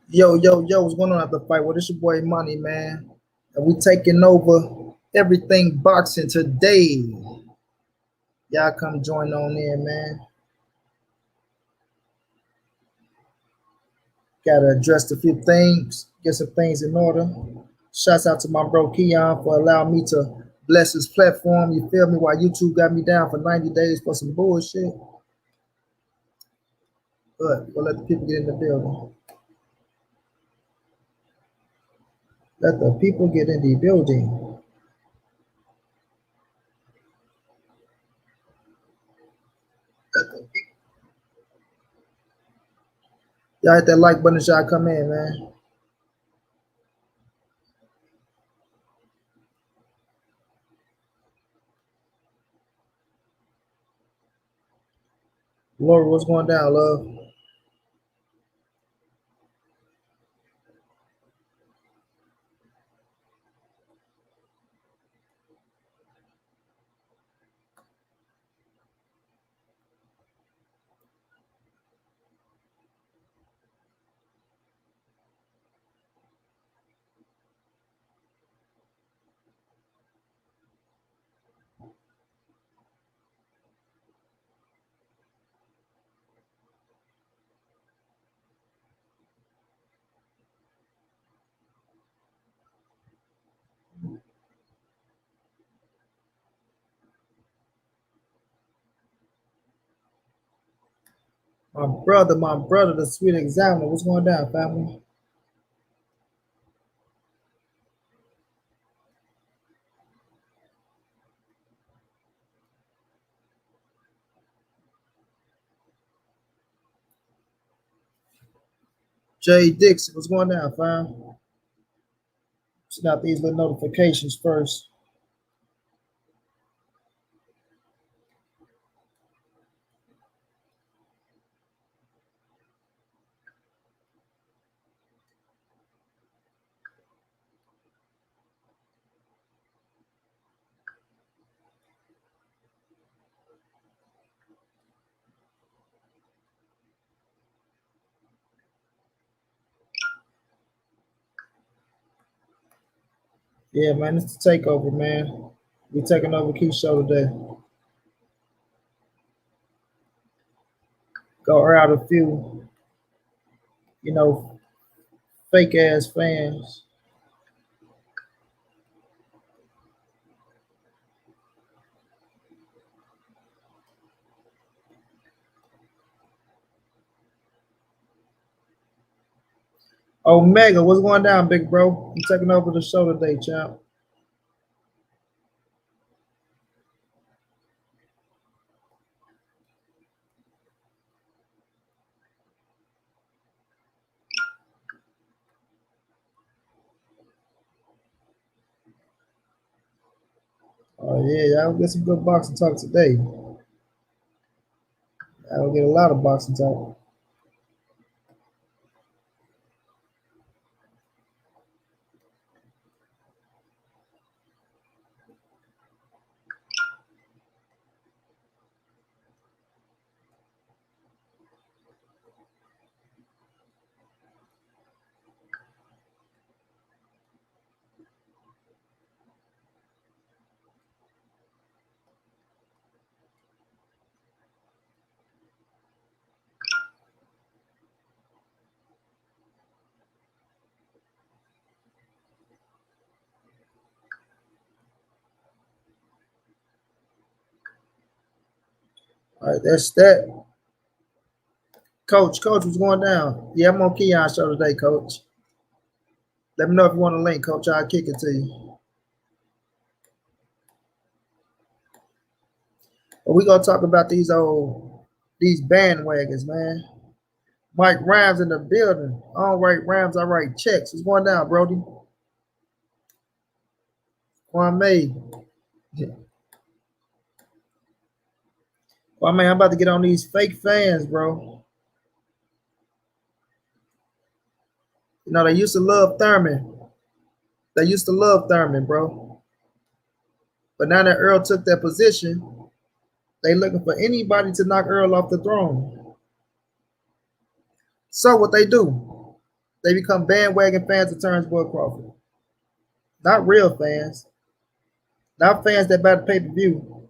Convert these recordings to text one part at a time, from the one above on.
Yo, what's going on after the fight? Well, this your boy Money, man. And we taking over everything boxing today. Y'all come join on in, man. Gotta address a few things, get some things in order. Shouts out to my bro Keon for allowing me to bless his platform. You feel me? While YouTube got me down for 90 days for some bullshit. But we'll let the people get in the building. Let the people get in the building. Let the people. Y'all hit that like button as y'all come in, man. Laura, what's going down, love? My brother, the sweet examiner. What's going down, family? Jay Dixon, what's going down, fam? Send out these little notifications first. Yeah, man, it's the takeover, man. We taking over Keith's show today. Go out a few, you know, fake ass fans. Omega, what's going down, big bro? You taking over the show today, champ. Oh yeah, y'all get some good boxing talk today. I'll get a lot of boxing talk. All right, that's that. Coach, what's going down? Yeah, I'm on Keon's show today, Coach. Let me know if you want a link, Coach. I'll kick it to you. But we gonna talk about these bandwagons, man. Mike Rhymes in the building. I don't write rhymes, I write checks. What's going down, Brody? Kwame. Kwame, I'm about to get on these fake fans, bro. You know, they used to love Thurman. They used to love Thurman, bro. But now that Earl took that position, they looking for anybody to knock Earl off the throne. So what they do? They become bandwagon fans of Terence Crawford. Not real fans. Not fans that buy the pay-per-view.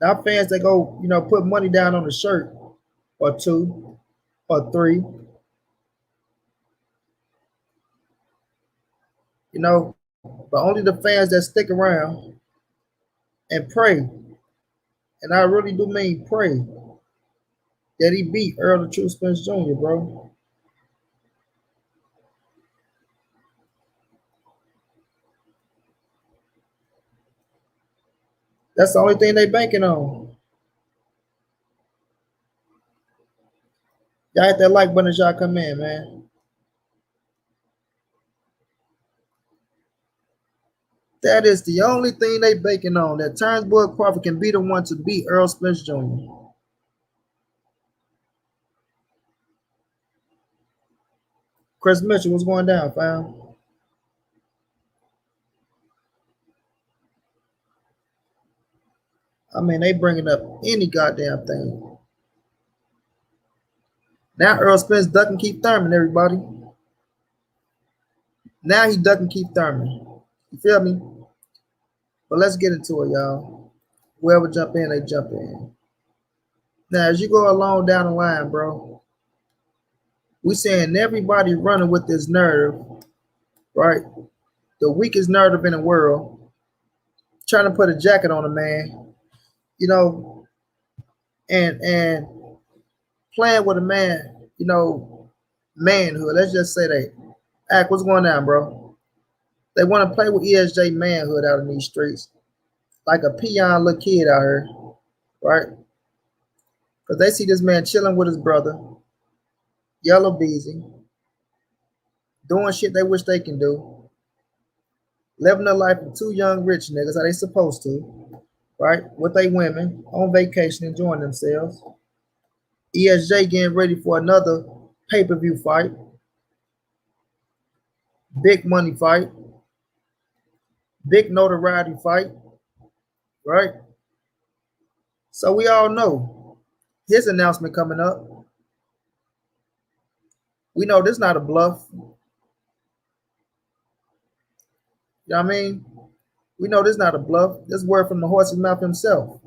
Not fans that go, put money down on a shirt or two or three. But only the fans that stick around and pray. And I really do mean pray that he beat Earl Spence Jr., bro. That's the only thing they banking on. Y'all hit that like button as y'all come in, man. That is the only thing they banking on. That Terence Crawford can be the one to beat Earl Spence Jr. Chris Mitchell, what's going down, fam? I mean, they bringing up any goddamn thing. Now Earl Spence ducking Keith Thurman, everybody. Now he ducking Keith Thurman. You feel me? But let's get into it, y'all. Whoever jump in, they jump in. Now, as you go along down the line, bro, we saying everybody running with this nerve, right? The weakest nerve in the world, trying to put a jacket on a man, and playing with a man, manhood. Let's just say that. Act, what's going on, bro? They want to play with ESJ manhood out in these streets, like a peon little kid out here, right? Because they see this man chilling with his brother, Yellow Beezy, doing shit they wish they can do, living their life with two young rich niggas how they supposed to, right? With they women on vacation, enjoying themselves. ESJ getting ready for another pay-per-view fight, big money fight, big notoriety fight, right? So we all know his announcement coming up. We know this is not a bluff. You know what I mean? We know this is not a bluff. This is word from the horse's mouth himself.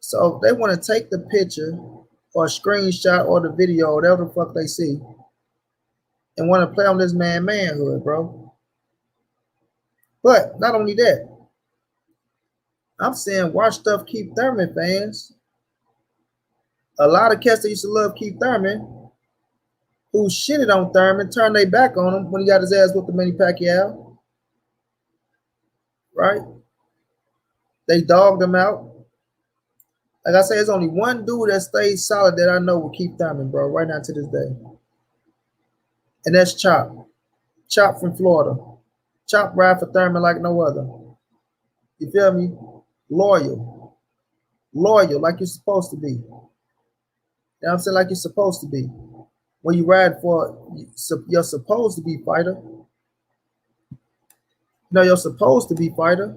So they want to take the picture or a screenshot or the video, or whatever the fuck they see, and want to play on this manhood, bro. But not only that, I'm saying watch stuff Keith Thurman fans. A lot of cats that used to love Keith Thurman, who shitted on Thurman, turned their back on him when he got his ass with the Manny Pacquiao. Right? They dogged him out. Like I say, there's only one dude that stays solid that I know with Keith Thurman, bro, right now to this day. And that's Chop. Chop from Florida. Chop ride for Thurman like no other. You feel me? Loyal. Loyal like you're supposed to be. You know what I'm saying? Like you're supposed to be. When you ride for, you're supposed to be fighter. You're supposed to be fighter.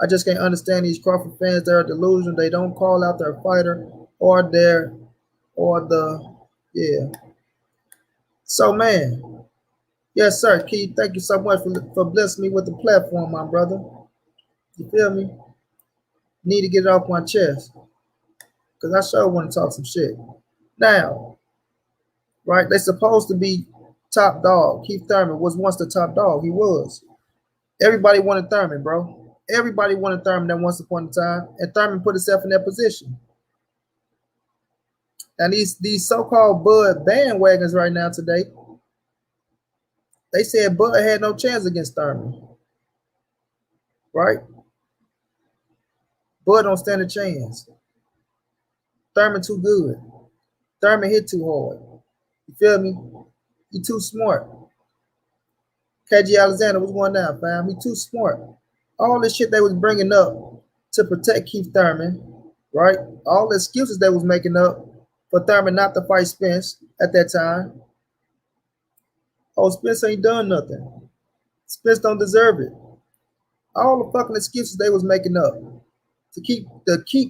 I just can't understand these Crawford fans. They're a delusion. They don't call out their fighter or yeah. So, man, yes, sir, Keith, thank you so much for blessing me with the platform, my brother. You feel me? Need to get it off my chest because I sure want to talk some shit. Now, right, they're supposed to be top dog. Keith Thurman was once the top dog. He was. Everybody wanted Thurman, bro. Everybody wanted Thurman at once upon a time, and Thurman put himself in that position. And these so-called Bud bandwagons right now today, they said Bud had no chance against Thurman. Right? Bud don't stand a chance. Thurman too good. Thurman hit too hard. You feel me? He too smart. KG Alexander, what's going down, fam? He too smart. All this shit they was bringing up to protect Keith Thurman, right? All the excuses they was making up for Thurman not to fight Spence at that time. Oh, Spence ain't done nothing. Spence don't deserve it. All the fucking excuses they was making up to keep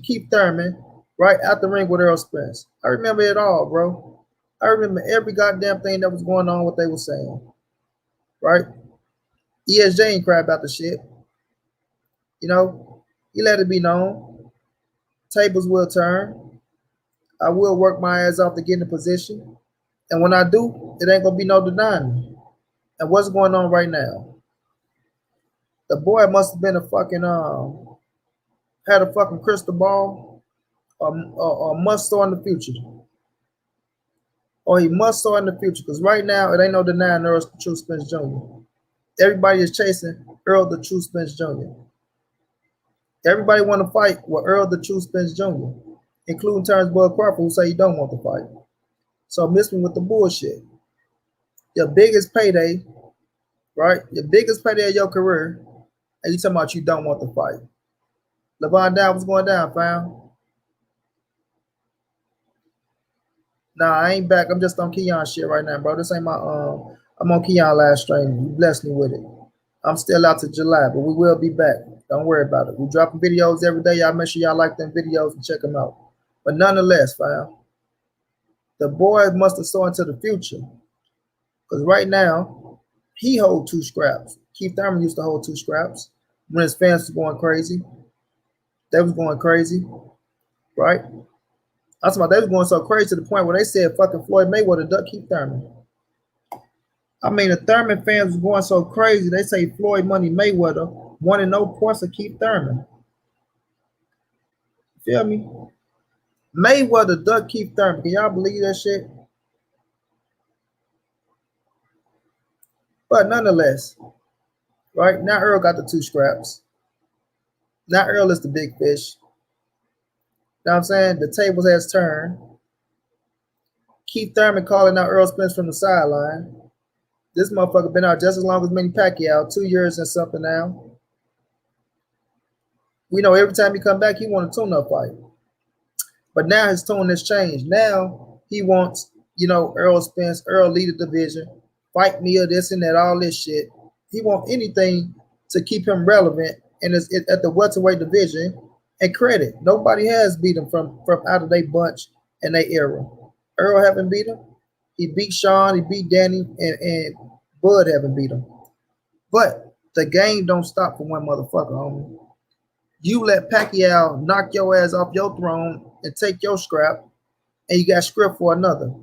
Keith Thurman right at the ring with Earl Spence. I remember it all, bro. I remember every goddamn thing that was going on, what they were saying, right? ESJ ain't cry about the shit. You know, he let it be known. Tables will turn. I will work my ass off to get in a position. And when I do, it ain't gonna be no denying me. And what's going on right now? The boy must have been a fucking had a fucking crystal ball or must saw in the future. Or he must saw in the future. Because right now it ain't no denying Earl True Spence Jr. Everybody is chasing Earl the True Spence Jr. Everybody want to fight with Earl the True Spence Jr., including Terence Crawford, who say he don't want to fight. So miss me with the bullshit. Your biggest payday, right? Your biggest payday of your career, and you talking about you don't want to fight. LeVon Down, what's going down, fam? Nah, I ain't back. I'm just on Keon shit right now, bro. This ain't my I'm on Keon last stream. You blessed me with it. I'm still out to July, but we will be back. Don't worry about it. We dropping videos every day. Y'all make sure y'all like them videos and check them out. But nonetheless, fam, the boy must have saw into the future. Because right now, he hold 2 scraps. Keith Thurman used to hold 2 scraps when his fans was going crazy. They was going crazy, right? That's why they was going so crazy to the point where they said fucking Floyd Mayweather duck Keith Thurman. I mean, the Thurman fans was going so crazy, they say Floyd Money Mayweather wanted no parts of Keith Thurman. Feel me? Mayweather duck Keith Thurman. Can y'all believe that shit? But nonetheless, right now Earl got the 2 scraps. Now Earl is the big fish. You know what I'm saying? The tables has turned. Keith Thurman calling out Earl Spence from the sideline. This motherfucker been out just as long as Manny Pacquiao, 2 years and something now. We know every time he come back, he want a tune-up fight. But now his tone has changed. Now he wants, you know, Earl Spence, Earl lead the division, fight me or this and that, all this shit. He want anything to keep him relevant and is at the welterweight division and credit. Nobody has beat him from out of their bunch and their era. Earl haven't beat him. He beat Sean, he beat Danny, and Bud haven't beat him. But the game don't stop for one motherfucker, homie. You let Pacquiao knock your ass off your throne and take your scrap, and you got script for another.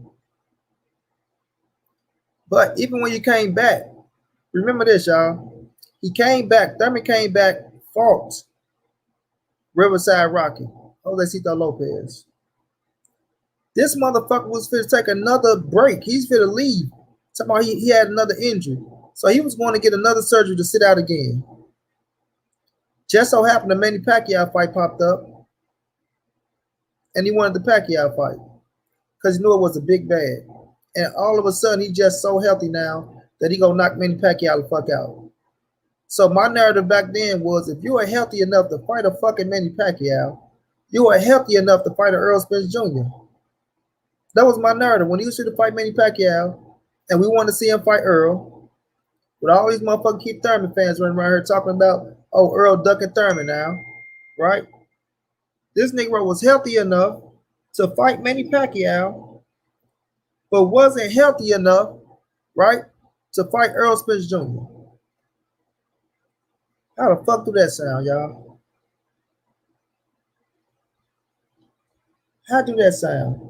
But even when you came back, remember this, y'all. He came back, Thurman came back, fought Riverside Rocky, Josecito Lopez. This motherfucker was fit to take another break. He's fit to leave. Talking about he had another injury. So he was going to get another surgery to sit out again. Just so happened the Manny Pacquiao fight popped up. And he wanted the Pacquiao fight. Because he knew it was a big bag. And all of a sudden, he's just so healthy now that he gonna knock Manny Pacquiao the fuck out. So my narrative back then was, if you are healthy enough to fight a fucking Manny Pacquiao, you are healthy enough to fight an Earl Spence Jr. That was my narrative. When he was to fight Manny Pacquiao, and we wanted to see him fight Earl, with all these motherfucking Keith Thurman fans running around here talking about, oh, Earl ducking Thurman now, right? This Negro was healthy enough to fight Manny Pacquiao, but wasn't healthy enough, right, to fight Earl Spence Jr. How the fuck do that sound, y'all? How do that sound?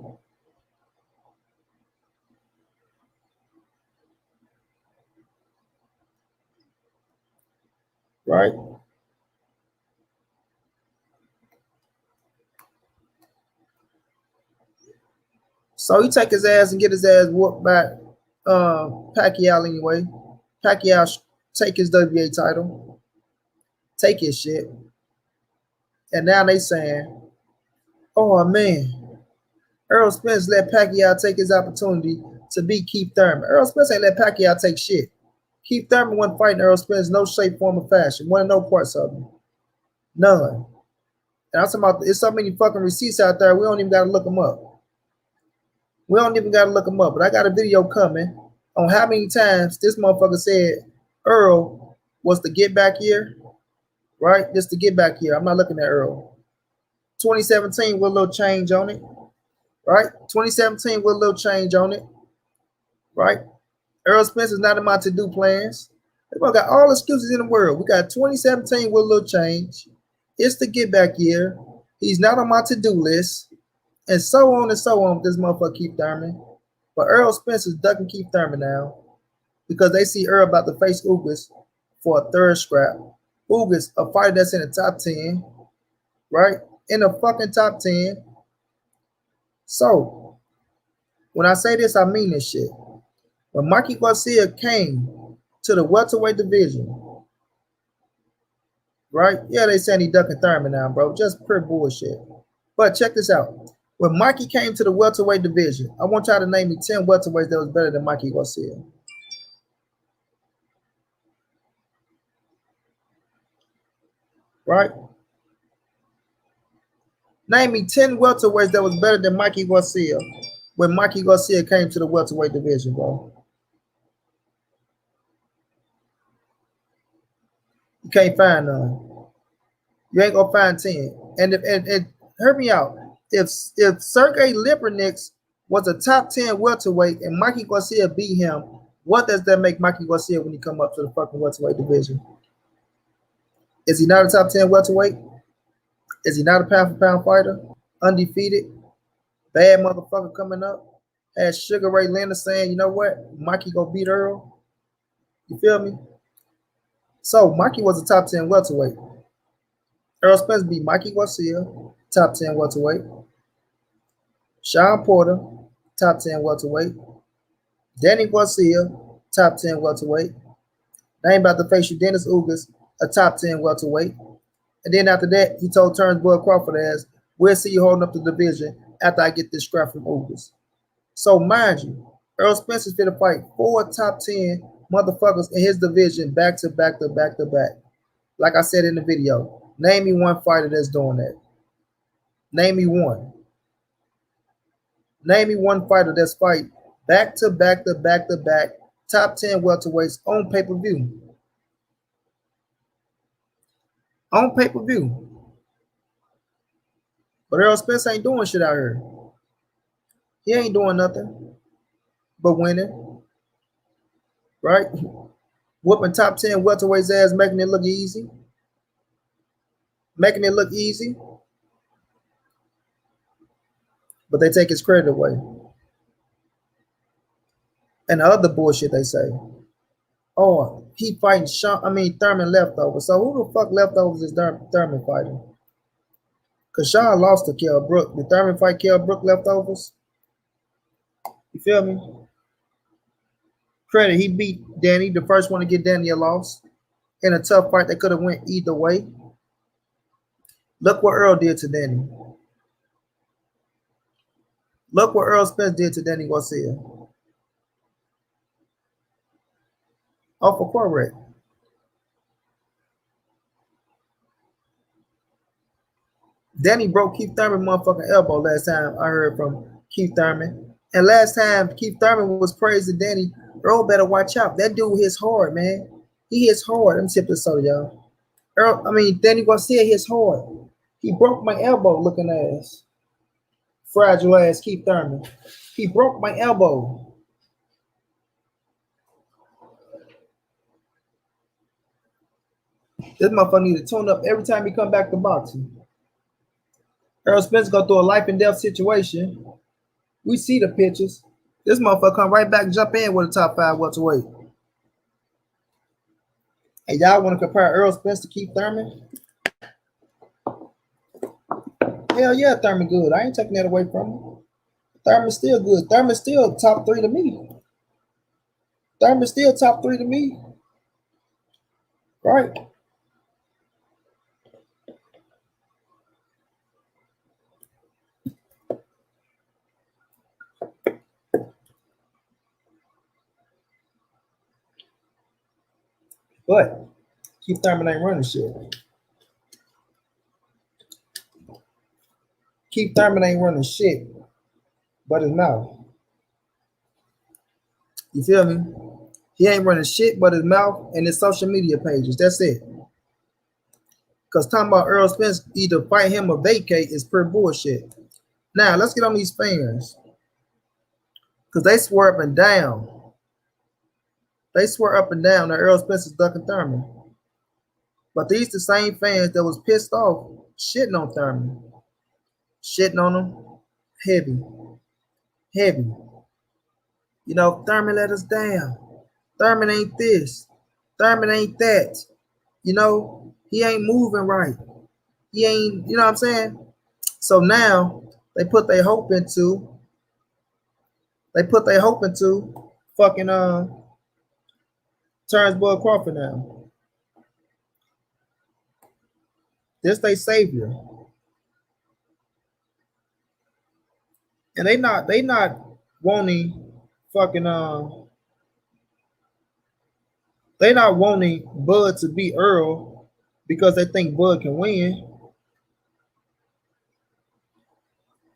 Right? So he take his ass and get his ass whooped by Pacquiao anyway. Pacquiao take his WBA title, take his shit, and now they saying, oh man, Earl Spence let Pacquiao take his opportunity to beat Keith Thurman. Earl Spence ain't let Pacquiao take shit. Keith Thurman wasn't fighting Earl Spence no shape, form, or fashion. Wasn't no parts of him. None. And I'm talking about, there's so many fucking receipts out there, we don't even got to look them up. We don't even got to look them up. But I got a video coming on how many times this motherfucker said Earl was the get back year, right? Just to get back here. I'm not looking at Earl. 2017 with a little change on it, right? 2017 with a little change on it, right? Earl Spence is not in my to-do plans. We got all excuses in the world. We got 2017 with a little change. It's the get back year. He's not on my to-do list. And so on and so on with this motherfucker Keith Thurman. But Errol Spence is ducking Keith Thurman now because they see Earl about to face Ugas for a third scrap. Ugas, a fighter that's in the top 10, right? In the fucking top 10. So, when I say this, I mean this shit. When Mikey Garcia came to the welterweight division, right? Yeah, they saying he ducking Thurman now, bro. Just pure bullshit. But check this out. When Mikey came to the welterweight division, I want y'all to name me 10 welterweights that was better than Mikey Garcia. Right? Name me 10 welterweights that was better than Mikey Garcia when Mikey Garcia came to the welterweight division, bro. You can't find none. You ain't gonna find 10. And hear me out. If Sergey Lipernix was a top 10 welterweight and Mikey Garcia beat him, what does that make Mikey Garcia when he come up to the fucking welterweight division? Is he not a top 10 welterweight? Is he not a pound for pound fighter? Undefeated? Bad motherfucker coming up? Had Sugar Ray Leonard saying, you know what? Mikey gonna beat Earl. You feel me? So Mikey was a top 10 welterweight. Errol Spence beat Mikey Garcia, top 10 welterweight. Sean Porter, top 10 welterweight. Danny Garcia, top 10 welterweight. Now he about to face you, Dennis Ugas, a top 10 welterweight. And then after that, he told Terence Crawford as, we'll see you holding up the division after I get this scrap from Ugas. So mind you, Errol Spence is going to fight 4 top 10 motherfuckers in his division back to back to back to back. Like I said in the video, name me one fighter that's doing that. Name me one. Name me one fighter that's fight back to back to back to back top 10 welterweights on pay-per-view. On pay-per-view. But Errol Spence ain't doing shit out here. He ain't doing nothing but winning. Right? Whooping top 10 welterweights ass, making it look easy. Making it look easy. But they take his credit away. And the other bullshit they say. Oh, he fighting Thurman leftovers. So who the fuck leftovers is Thurman fighting? Because Sean lost to Kell Brook. Did Thurman fight Kell Brook leftovers? You feel me? Credit, he beat Danny, the first one to get Danny a loss. In a tough fight that could have went either way. Look what Earl did to Danny. Look what Earl Spence did to Danny Garcia. Off a correct. Danny broke Keith Thurman motherfucking elbow last time I heard from Keith Thurman. And last time Keith Thurman was praising Danny, Earl better watch out. That dude hits hard, man. He hits hard. Let me sip this soda, y'all. Danny Garcia hits hard. He broke my elbow looking ass. Fragile ass Keith Thurman. He broke my elbow. This motherfucker need to tune up every time he come back to boxing. Errol Spence go through a life and death situation. We see the pictures. This motherfucker come right back and jump in with a top 5 welterweight. And y'all want to compare Errol Spence to Keith Thurman? Hell yeah, Thurman good. I ain't taking that away from him. Thurman's still good. Thurman's still top 3 to me. Thurman's still top 3 to me. Right? But Keith Thurman ain't running shit. Keith Thurman ain't running shit but his mouth. You feel me? He ain't running shit but his mouth and his social media pages. That's it. Because talking about Earl Spence either fight him or vacate is pure bullshit. Now, let's get on these fans. Because they swear up and down. They swear up and down that Earl Spence is ducking Thurman. But these the same fans that was pissed off shitting on Thurman. Shitting on him heavy. Heavy. You know, Thurman let us down. Thurman ain't this. Thurman ain't that. You know, he ain't moving right. He ain't, you know what I'm saying? So now they put their hope into fucking Terence Crawford now. This they savior. And they not wanting fucking they not wanting Bud to beat Earl because they think Bud can win.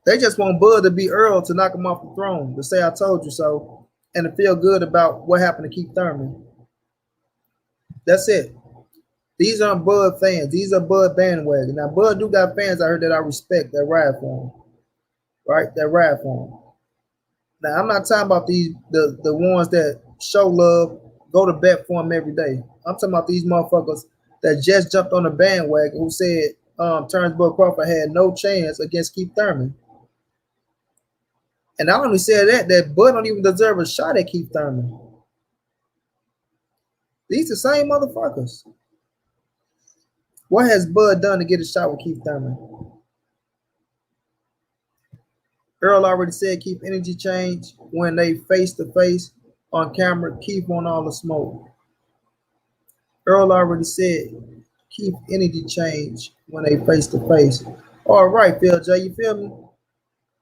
They just want Bud to beat Earl to knock him off the throne, to say I told you so, and to feel good about what happened to Keith Thurman. That's it. These aren't Bud fans. These are Bud bandwagon. Now, Bud do got fans I heard that I respect that ride for him. Right? That ride for him. Now, I'm not talking about the ones that show love, go to bat for him every day. I'm talking about these motherfuckers that just jumped on the bandwagon who said Terence Crawford had no chance against Keith Thurman. And I only said that Bud don't even deserve a shot at Keith Thurman. These the same motherfuckers. What has Bud done to get a shot with Keith Thurman? Earl already said keep energy change when they face to face on camera. Keep on all the smoke. Earl already said keep energy change when they face to face. All right, Phil J, you feel me?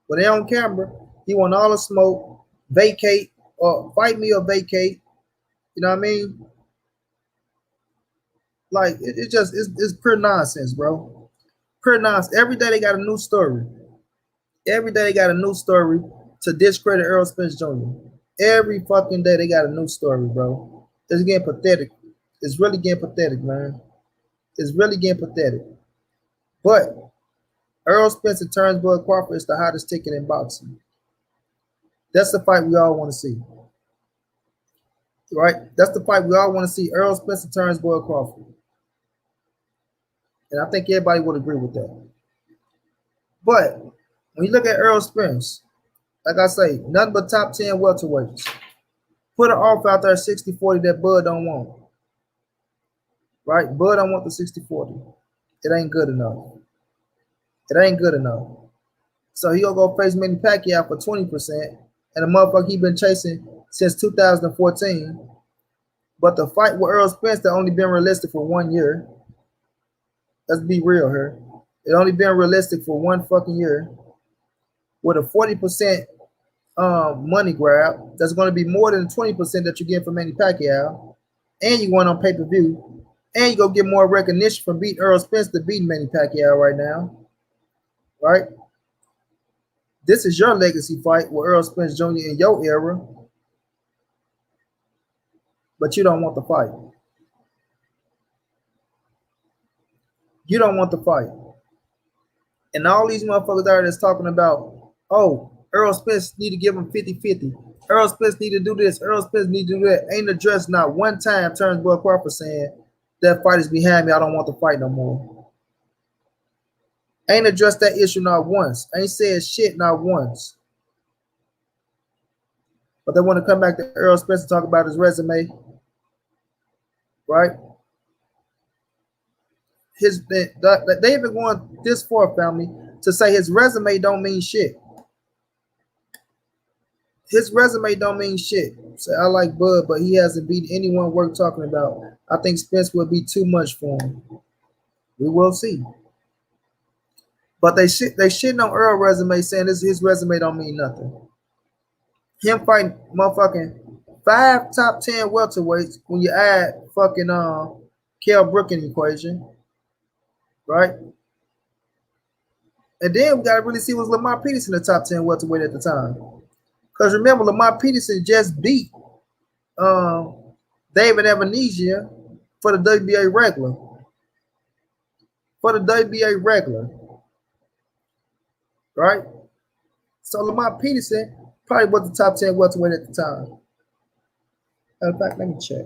When they on camera, he want all the smoke, vacate or fight me or vacate. You know what I mean? Like it's pure nonsense, bro. Pure nonsense. Every day they got a new story. Every day they got a new story to discredit Earl Spence Jr. Every fucking day they got a new story, bro. It's getting pathetic. It's really getting pathetic, man. It's really getting pathetic. But Errol Spence and Terence Crawford is the hottest ticket in boxing. That's the fight we all want to see. Right? That's the fight we all want to see. Errol Spence and Terence Crawford. And I think everybody would agree with that. But when you look at Errol Spence, like I say, nothing but top 10 welterweights. Put an offer out there 60-40 that Bud don't want. Right? Bud don't want the 60-40. It ain't good enough. It ain't good enough. So he gonna go face Manny Pacquiao for 20%, and a motherfucker he been chasing since 2014. But the fight with Earl Spence that only been realistic for 1 year. Let's be real here. It only been realistic for 1 fucking year. With a 40% money grab, that's going to be more than 20% that you get from Manny Pacquiao, and you went on pay-per-view, and you go get more recognition from beating Earl Spence than beating Manny Pacquiao right now, right? This is your legacy fight with Earl Spence Jr. in your era, but you don't want the fight. You don't want the fight. And all these motherfuckers out that's talking about, oh, Earl Spence need to give him 50-50. Earl Spence need to do this. Earl Spence need to do that. Ain't addressed not one time Terence Crawford saying that fight is behind me. I don't want to fight no more. Ain't addressed that issue not once. Ain't said shit not once. But they want to come back to Earl Spence and talk about his resume. Right? They even going this far, family, to say his resume don't mean shit. His resume don't mean shit. Say, I like Bud, but he hasn't beat anyone worth talking about. I think Spence will be too much for him. We will see. But they shitting on Earl resume, saying his resume don't mean nothing. Him fighting motherfucking 5 top 10 welterweights when you add fucking Kell Brook in the equation. Right? And then we got to really see was Lamar Peterson the top 10 welterweight at the time. Because remember, Lamar Peterson just beat David Evanesia for the WBA regular. for the WBA regular, right? So Lamont Peterson probably was the top 10 welterweight at the time. In fact, let me check.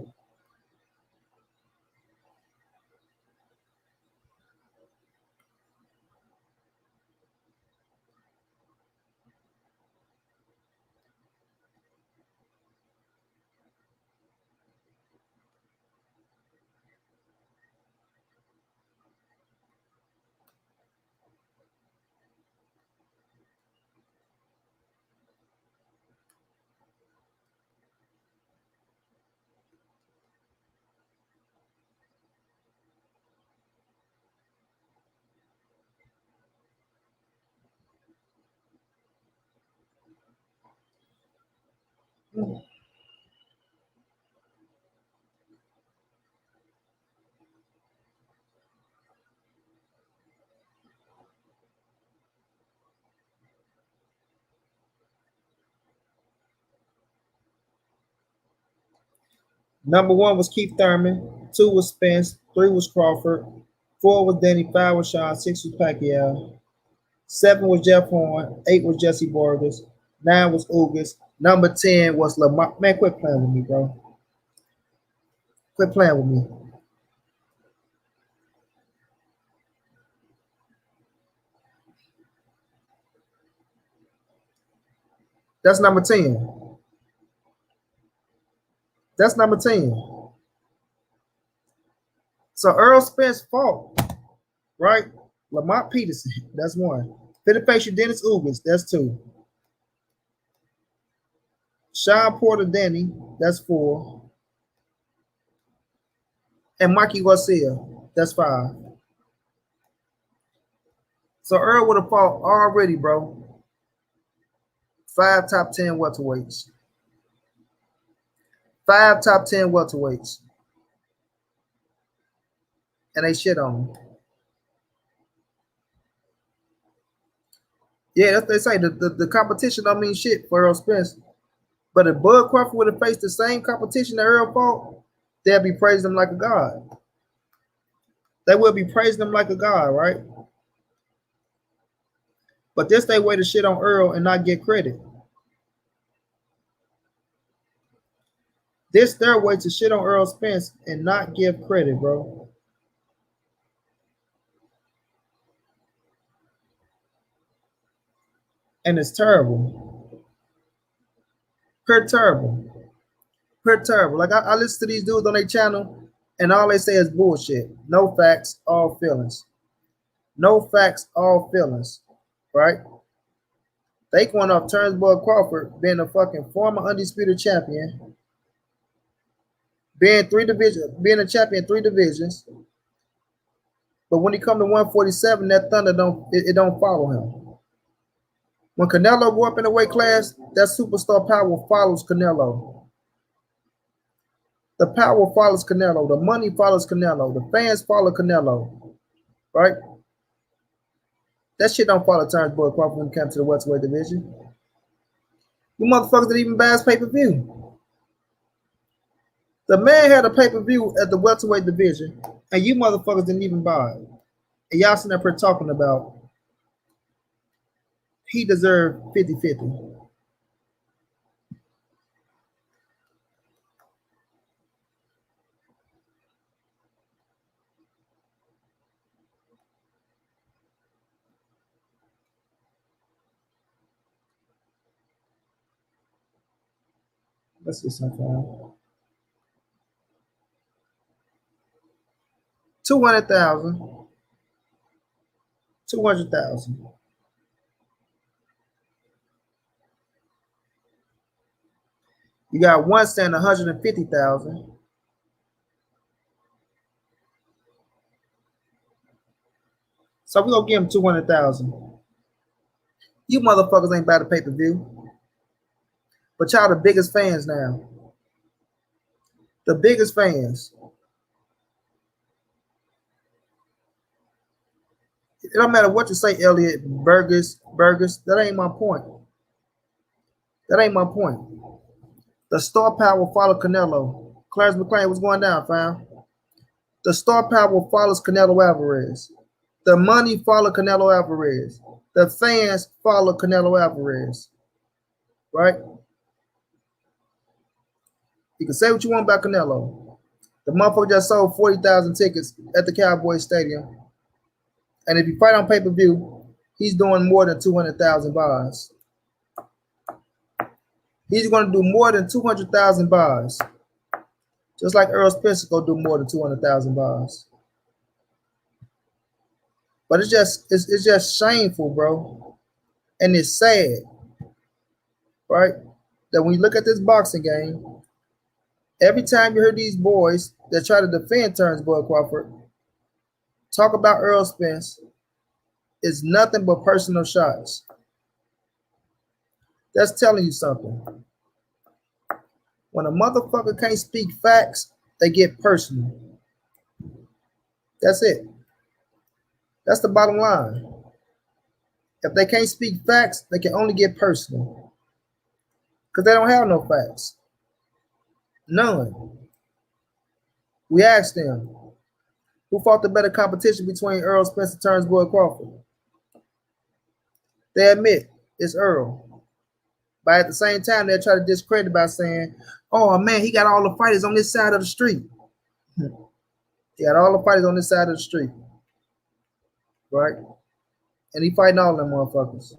Number 1 was Keith Thurman. 2 was Spence. 3 was Crawford. 4 was Danny. 5 was Sean. 6 was Pacquiao. 7 was Jeff Horn. 8 was Jesse Borges. 9 was Ugas. Number 10 was Lamont. Man, quit playing with me, bro. Quit playing with me. That's number 10. That's number 10. So Earl Spence fought, right? Lamont Peterson, that's 1. Philippe Dennis Ugas, that's 2. Sean Porter Denny, that's 4. And Mikey Garcia, that's 5. So Earl would have fought already, bro. 5 top 10 welterweights. 5 top 10 welterweights. And they shit on him. Yeah, that's what they say. The competition don't mean shit for Errol Spence. But if Bud Crawford would have faced the same competition that Earl fought, they'll be praising him like a god. They will be praising him like a god, right? But this their way to shit on Earl and not get credit. This their way to shit on Earl Spence and not give credit, bro. And it's terrible. Pretty terrible. Pretty terrible. Like I listen to these dudes on their channel and all they say is bullshit. No facts, all feelings. No facts, all feelings. Right? They going off Terence Crawford being a fucking former undisputed champion. Being a champion in 3 divisions. But when he come to 147, that thunder don't follow him. When Canelo go up in the weight class, that superstar power follows Canelo. The power follows Canelo. The money follows Canelo. The fans follow Canelo. Right? That shit don't follow Terence Crawford when it comes to the welterweight division. You motherfuckers didn't even buy his pay-per-view. The man had a pay-per-view at the welterweight division, and you motherfuckers didn't even buy it. And y'all sitting up here talking about he deserved 50-50. Let's see something. 200,000. 200,000. You got one saying 150,000. So we're gonna give him 200,000. You motherfuckers ain't about to pay-per-view. But y'all the biggest fans now. The biggest fans. It don't matter what you say, Elliot, Burgess. That ain't my point. That ain't my point. The star power follow Canelo. Clarence McLean was going down, fam. The star power follows Canelo Alvarez. The money followed Canelo Alvarez. The fans followed Canelo Alvarez. Right? You can say what you want about Canelo. The motherfucker just sold 40,000 tickets at the Cowboys Stadium. And if you fight on pay-per-view, he's doing more than 200,000 buys. He's going to do more than 200,000 buys. Just like Earl Spencer going to do more than 200,000 buys. But it's just shameful, bro. And it's sad, right? That when you look at this boxing game, every time you hear these boys that try to defend Terence Crawford talk about Earl Spence, it's nothing but personal shots. That's telling you something. When a motherfucker can't speak facts, they get personal. That's it. That's the bottom line. If they can't speak facts, they can only get personal. Because they don't have no facts. None. We asked them, who fought the better competition between Earl Spence and Terence Crawford? They admit it's Earl. But at the same time, they try to discredit by saying, oh man, he got all the fighters on this side of the street. He got all the fighters on this side of the street. Right? And he fighting all them motherfuckers.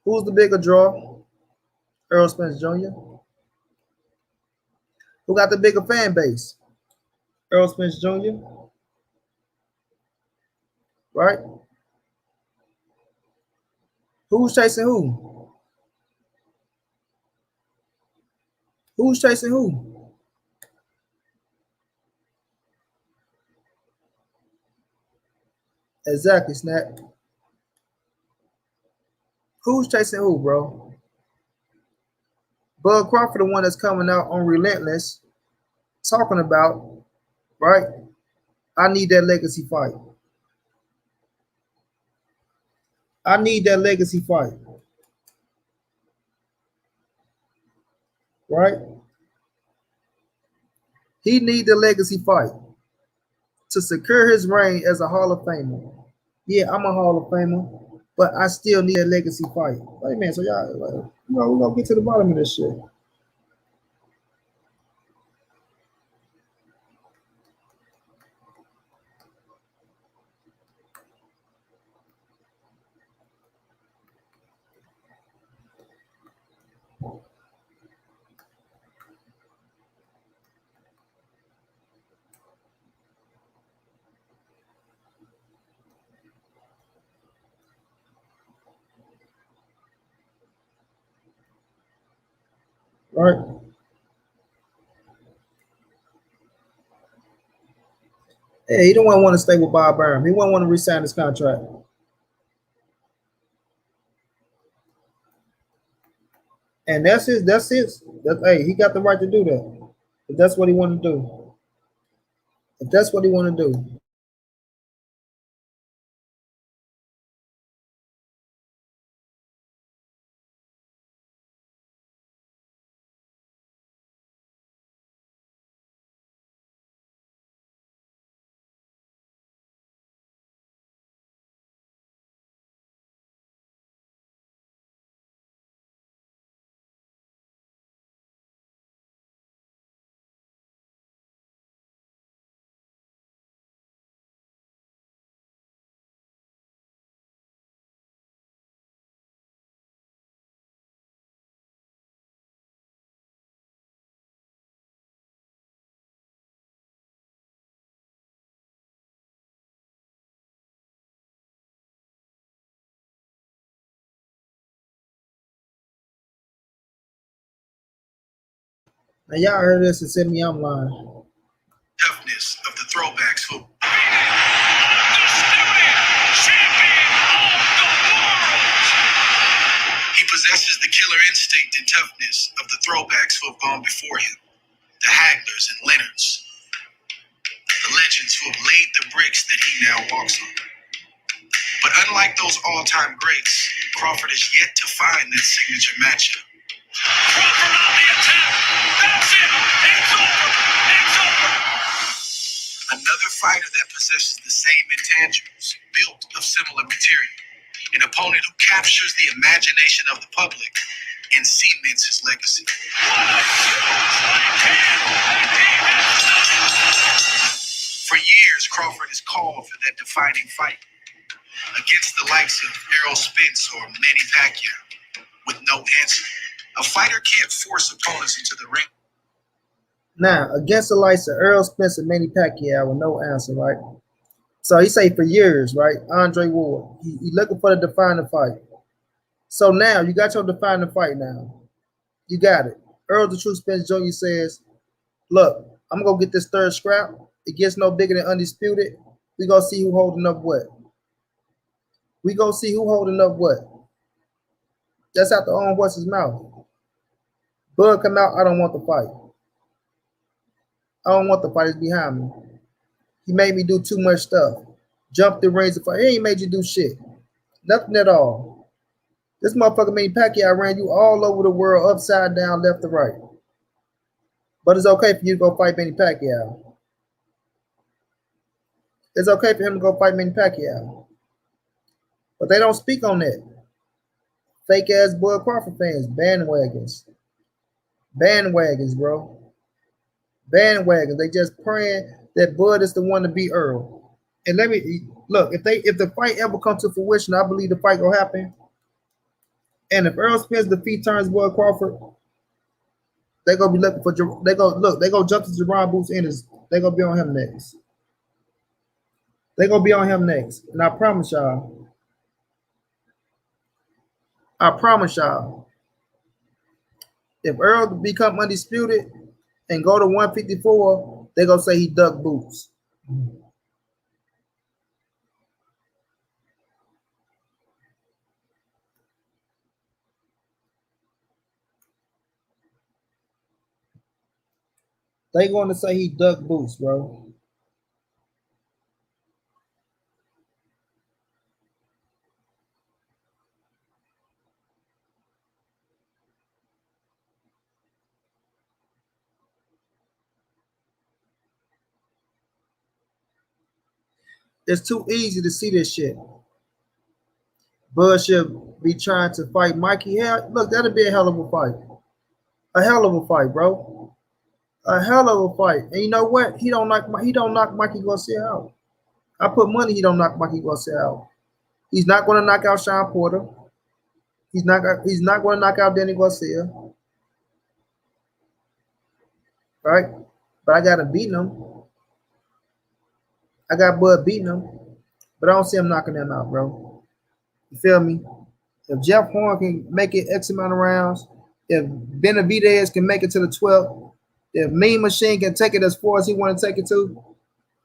Who's the bigger draw? Earl Spence Jr. Who got the bigger fan base? Earl Spence Jr. Right? Who's chasing who? Who's chasing who? Exactly, Snap. Who's chasing who, bro? Bud Crawford, the one that's coming out on Relentless, talking about, right? I need that legacy fight. I need that legacy fight. Right? He need the legacy fight to secure his reign as a Hall of Famer. Yeah, I'm a Hall of Famer, but I still need a legacy fight. Wait, man, so y'all, like, we're gonna get to the bottom of this shit. Right? Hey, he don't want to stay with Bob Burnham. He won't want to resign his contract. And that's his. Hey, he got the right to do that. If that's what he want to do. If that's what he want to do. Now y'all heard this and send me I'm lying. Toughness of the throwbacks who champion of the world. He possesses the killer instinct and toughness of the throwbacks who have gone before him. The Haglers and Leonards. The legends who have laid the bricks that he now walks on. But unlike those all-time greats, Crawford is yet to find that signature matchup. Crawford on the attack. That's it. It's over. It's over. Another fighter that possesses the same intangibles, built of similar material. An opponent who captures the imagination of the public and cements his legacy. For years, Crawford has called for that defining fight against the likes of Errol Spence or Manny Pacquiao, with no answer. A fighter can't force opponents into the ring. Now, against the likes of Earl Spence and Manny Pacquiao with no answer, right? So he say for years, right? Andre Ward, he looking for the defining fight. So now you got your defining fight now. You got it. Earl the True Spence Jr. says, look, I'm going to get this third scrap. It gets no bigger than undisputed. We going to see who holding up what. We going to see who holding up what. That's out the own horse's mouth. Bud come out, I don't want the fight. I don't want the fight. It's behind me. He made me do too much stuff. Jumped the rings of fight. He ain't made you do shit. Nothing at all. This motherfucker Manny Pacquiao ran you all over the world, upside down, left to right. But it's okay for you to go fight Manny Pacquiao. It's okay for him to go fight Manny Pacquiao. But they don't speak on that. Fake ass Bud Crawford fans, bandwagons. Bandwagons, bro. Bandwagons. They just praying that Bud is the one to beat Earl. And let me look, if the fight ever comes to fruition, I believe the fight will happen. And if Earl Spence defeat Terence Crawford, they gonna be looking for they go jump to Jerron Booth's inners. They gonna be on him next. They gonna be on him next. And I promise y'all. If Earl become undisputed and go to 154, they gonna say he ducked Boots. They going to say he ducked Boots, bro. It's too easy to see this shit. Bud should be trying to fight Mikey. Yeah, look, that'll be a hell of a fight. A hell of a fight, bro. A hell of a fight. And you know what? He don't knock Mikey Garcia out. I put money he don't knock Mikey Garcia out. He's not going to knock out Sean Porter. He's not going to knock out Danny Garcia. Right? But I got him beating him. I got Bud beating him. But I don't see him knocking him out, bro. You feel me? If Jeff Horn can make it X amount of rounds, if Benavidez can make it to the 12th, if Mean Machine can take it as far as he want to take it to,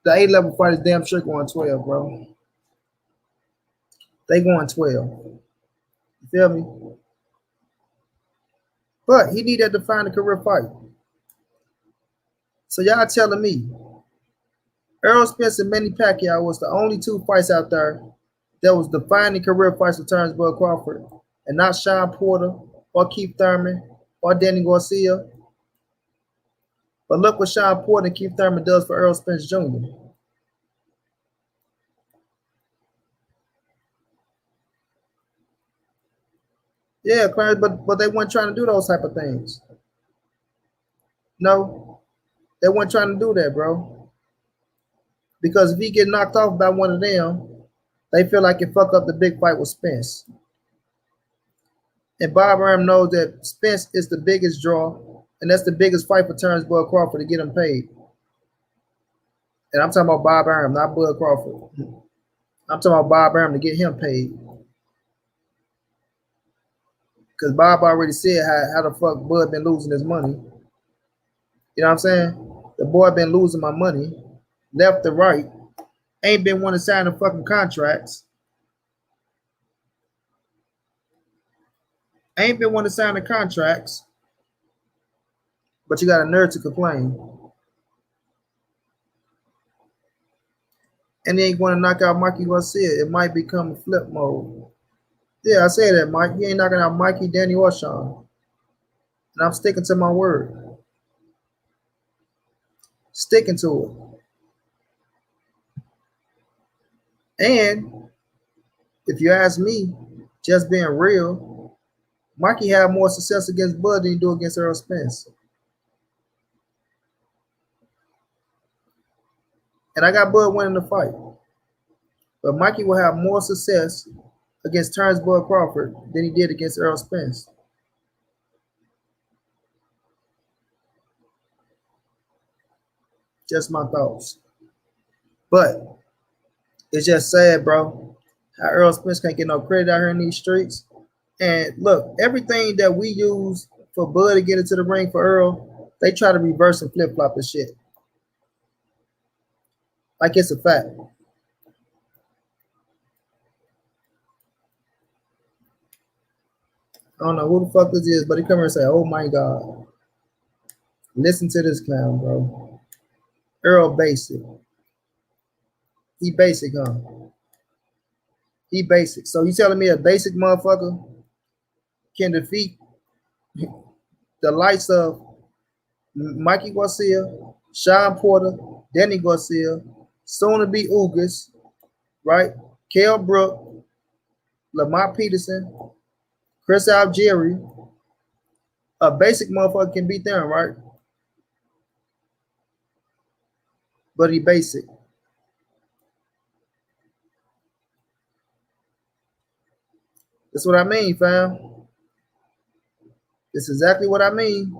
the A-level fight is damn sure going 12, bro. They going 12. You feel me? But he need that to find a career fight. So y'all telling me Errol Spence and Manny Pacquiao was the only two fights out there that was defining career fights for Terence Crawford, and not Sean Porter or Keith Thurman or Danny Garcia. But look what Sean Porter and Keith Thurman does for Errol Spence Jr. Yeah, Clarence, but they weren't trying to do those type of things. No, they weren't trying to do that, bro. Because if he get knocked off by one of them, they feel like it fuck up the big fight with Spence. And Bob Arum knows that Spence is the biggest draw, and that's the biggest fight for Terence Crawford to get him paid. And I'm talking about Bob Arum, not Bud Crawford. I'm talking about Bob Arum to get him paid. Because Bob already said how the fuck Bud been losing his money. You know what I'm saying? The boy been losing my money, left to right. Ain't been wanting to sign the fucking contracts. Ain't been wanting to sign the contracts. But you got a nerve to complain. And they ain't going to knock out Mikey Garcia. It might become a flip mode. Yeah, I say that, Mike. He ain't knocking out Mikey, Danny, or Sean. And I'm sticking to my word. Sticking to it. And if you ask me, just being real, Mikey had more success against Bud than he do against Errol Spence. And I got Bud winning the fight. But Mikey will have more success against Terence Bud Crawford than he did against Errol Spence. Just my thoughts. But it's just sad, bro, how Earl Spence can't get no credit out here in these streets. And look, everything that we use for Bud to get into the ring for Earl, they try to reverse and flip-flop the shit. Like it's a fact. I don't know who the fuck this is, but he come here and say, oh my God. Listen to this clown, bro. Earl basic. He basic, huh? He basic. So you telling me a basic motherfucker can defeat the likes of Mikey Garcia, Sean Porter, Danny Garcia, soon to be Ugas, right? Kell Brook, Lamont Peterson, Chris Algieri. A basic motherfucker can beat them, right? But he basic. That's what I mean, fam. That's exactly what I mean.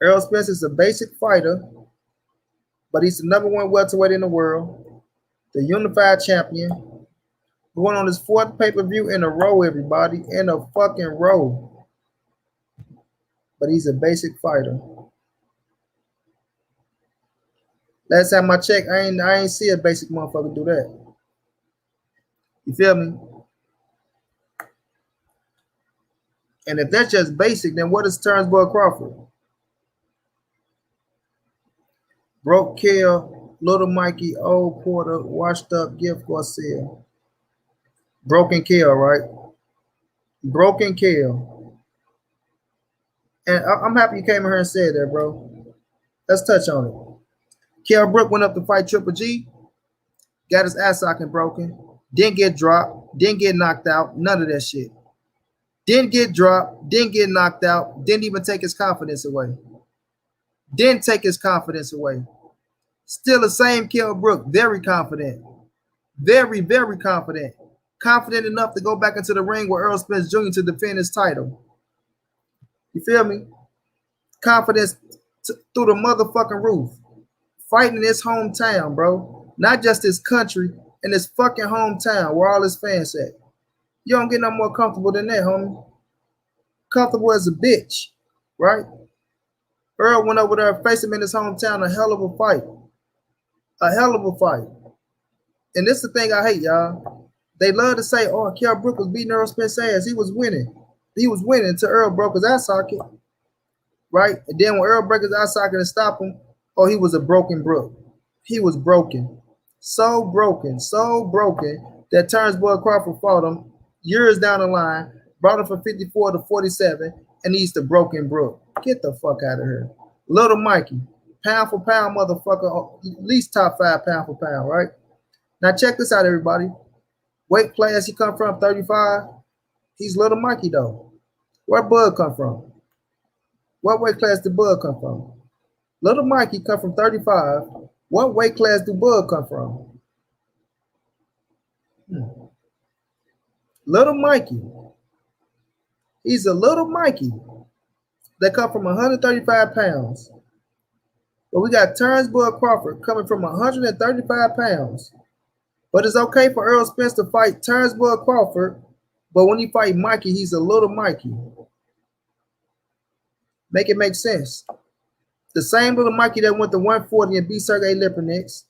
Errol Spence is a basic fighter, but he's the #1 welterweight in the world, the unified champion, going on his 4th pay-per-view in a row, everybody, in a fucking row. But he's a basic fighter. Last time I checked, I ain't see a basic motherfucker do that. You feel me? And if that's just basic, then what is Terence Bud Crawford? Broke Kell, Little Mikey, Old Porter, Washed Up, Gift Garcia. Broken Kell, right? Broken Kell. And I'm happy you came in here and said that, bro. Let's touch on it. Kell Brook went up to fight Triple G, got his ass socket broken, didn't get dropped, didn't get knocked out, none of that shit. Didn't get dropped, didn't get knocked out, didn't even take his confidence away. Didn't take his confidence away. Still the same Kell Brook, very confident. Very, very confident. Confident enough to go back into the ring with Earl Spence Jr. to defend his title. You feel me? Confidence through the motherfucking roof. Fighting in his hometown, bro. Not just his country, in his fucking hometown where all his fans at. You don't get no more comfortable than that, homie. Comfortable as a bitch, right? Earl went over there and faced him in his hometown, a hell of a fight. A hell of a fight. And this is the thing I hate, y'all. They love to say, oh, Kell Brook was beating Earl Spence's ass. He was winning. He was winning until Earl broke his eye socket, right? And then when Earl broke his eye socket and stopped him, oh, he was a broken Brook. He was broken. So broken that Terence Bud Crawford fought him years down the line, brought him from 54 to 47, and he's the broken Brook. Get the fuck out of here. Little Mikey, pound for pound motherfucker, at least top 5 pound for pound, right? Now check this out, everybody. Weight class he come from, 35. He's Little Mikey, though. Where Bud come from? What weight class did Bud come from? Little Mikey come from 35. What weight class do Bud come from? Little Mikey. He's a little Mikey that come from 135 pounds. But we got Terence Bud Crawford coming from 135 pounds. But it's okay for Earl Spence to fight Terence Bud Crawford, but when he fight Mikey, he's a little Mikey. Make it make sense. The same little Mikey that went to 140 and beat Sergey Lipinets,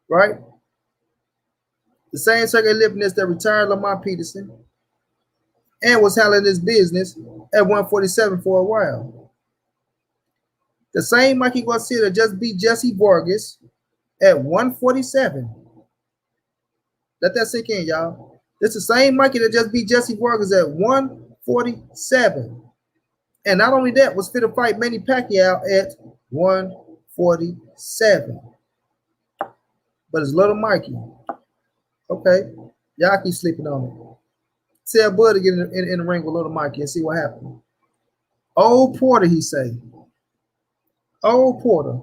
right? The same Sergey Lipinets that retired Lamont Peterson and was handling his business at 147 for a while. The same Mikey Garcia that just beat Jesse Vargas at 147. Let that sink in, y'all. It's the same Mikey that just beat Jesse Vargas at 147. And not only that, was fit to fight Manny Pacquiao at 140. 147. But it's Little Mikey. Okay. Y'all keep sleeping on it. Tell Bud to get in the ring with Little Mikey and see what happens. Old Porter, he say. Old Porter.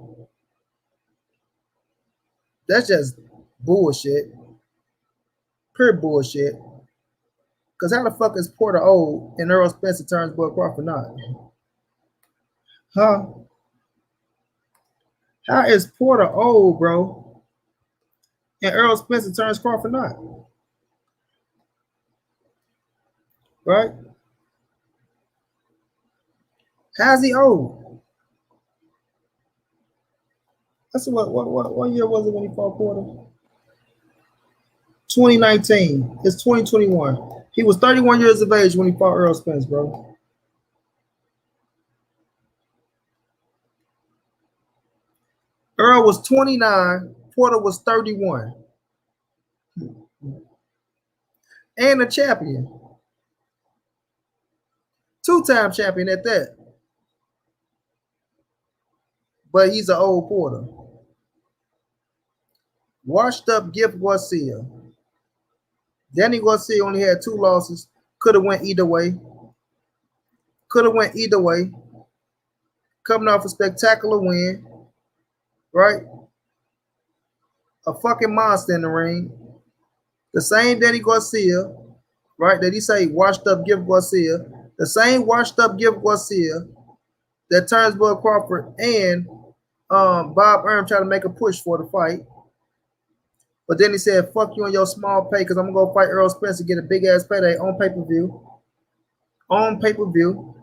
That's just bullshit. Pure bullshit. Because how the fuck is Porter old and Earl Spencer turns Bud Crawford not? Huh? How is Porter old, bro? And Earl Spencer turns Crawford not? Right? How's he old? That's what year was it when he fought Porter? 2019. It's 2021. He was 31 years of age when he fought Earl Spence, bro. Earl was 29. Porter was 31. And a champion. Two-time champion at that. But he's an old Porter. Washed up Gift Garcia. Danny Garcia only had 2 losses. Could have went either way. Could have went either way. Coming off a spectacular win. Right? A fucking monster in the ring. The same Danny Garcia, right, that he say washed up Gift Garcia. The same washed up Gift Garcia that turns Bud Crawford and Bob Erm trying to make a push for the fight. But then he said, fuck you on your small pay because I'm going to go fight Earl Spence and get a big-ass payday on pay-per-view. On pay-per-view.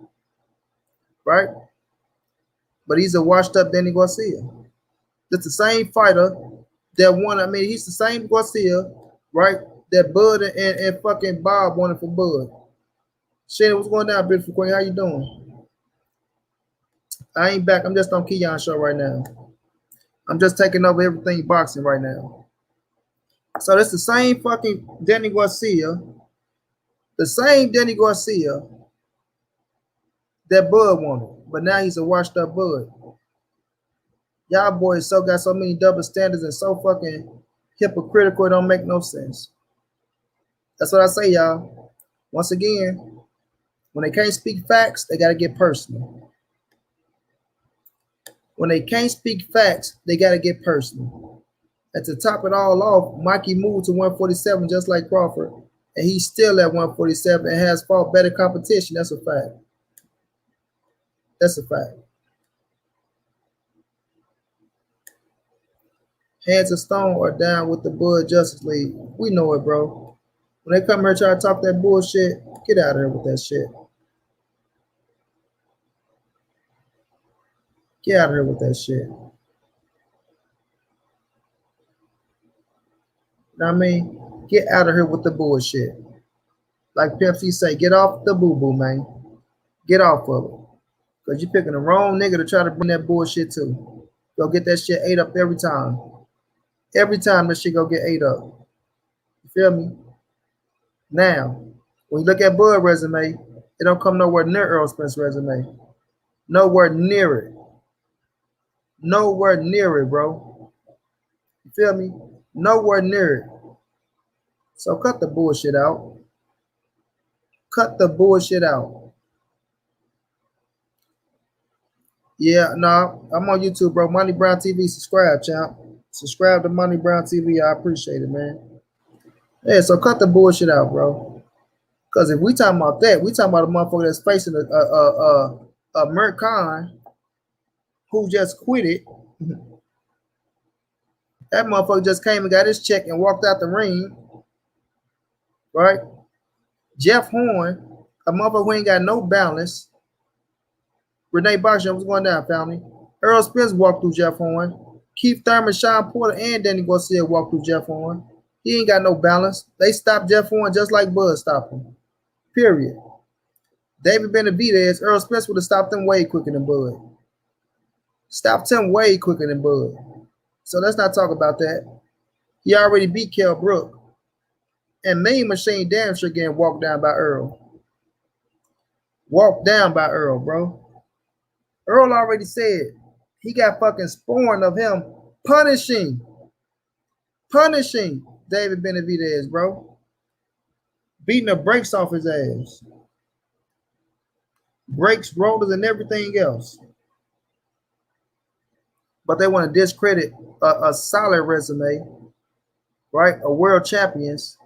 Right? But he's a washed-up Danny Garcia. That's the same fighter that won. I mean, he's the same Garcia, right, that Bud and fucking Bob wanted for Bud. Shannon, what's going down, beautiful queen? How you doing? I ain't back. I'm just on Keon show right now. I'm just taking over everything boxing right now. So that's the same fucking Danny Garcia, the same Danny Garcia that Bud wanted, but now he's a washed up Bud. Y'all boys got so many double standards and so fucking hypocritical, it don't make no sense. That's what I say, y'all. Once again, when they can't speak facts, they gotta get personal. When they can't speak facts, they gotta get personal. And to top it all off, Mikey moved to 147 just like Crawford, and he's still at 147 and has fought better competition. That's a fact. That's a fact. Hands of Stone are down with the Bud Justice League. We know it, bro. When they come here try to talk that bullshit, get out of here with that shit. Get out of here with that shit. Know what I mean? Get out of here with the bullshit. Like Pepsi say, get off the boo-boo, man. Get off of it. Because you're picking the wrong nigga to try to bring that bullshit to. Go get that shit ate up every time. Every time that shit go get ate up. You feel me? Now, when you look at Bud's resume, it don't come nowhere near Earl Spence's resume. Nowhere near it. Nowhere near it, bro. You feel me? Nowhere near it. So cut the bullshit out. Cut the bullshit out. Yeah, no, I'm on YouTube, bro. Money Brown TV, subscribe, champ. Subscribe to Money Brown TV. I appreciate it, man. Yeah, so cut the bullshit out, bro. Because if we talking about that, we talking about a motherfucker that's facing a Mert Khan who just quit it. That motherfucker just came and got his check and walked out the ring. Right? Jeff Horn, a motherfucker who ain't got no balance. Renee Boxer was going down, family. Errol Spence walked through Jeff Horn. Keith Thurman, Sean Porter, and Danny Garcia walked through Jeff Horn. He ain't got no balance. They stopped Jeff Horn just like Bud stopped him. Period. David Benavidez, Earl Spence would have stopped him way quicker than Bud. Stopped him way quicker than Bud. So let's not talk about that. He already beat Kell Brook. And Mean Machine damn sure getting walked down by Earl. Walked down by Earl, bro. Earl already said He got fucking spawned of him punishing David Benavidez, bro. Beating the brakes off his ass. Brakes, rollers, and everything else. But they want to discredit a solid resume, right? A world champions.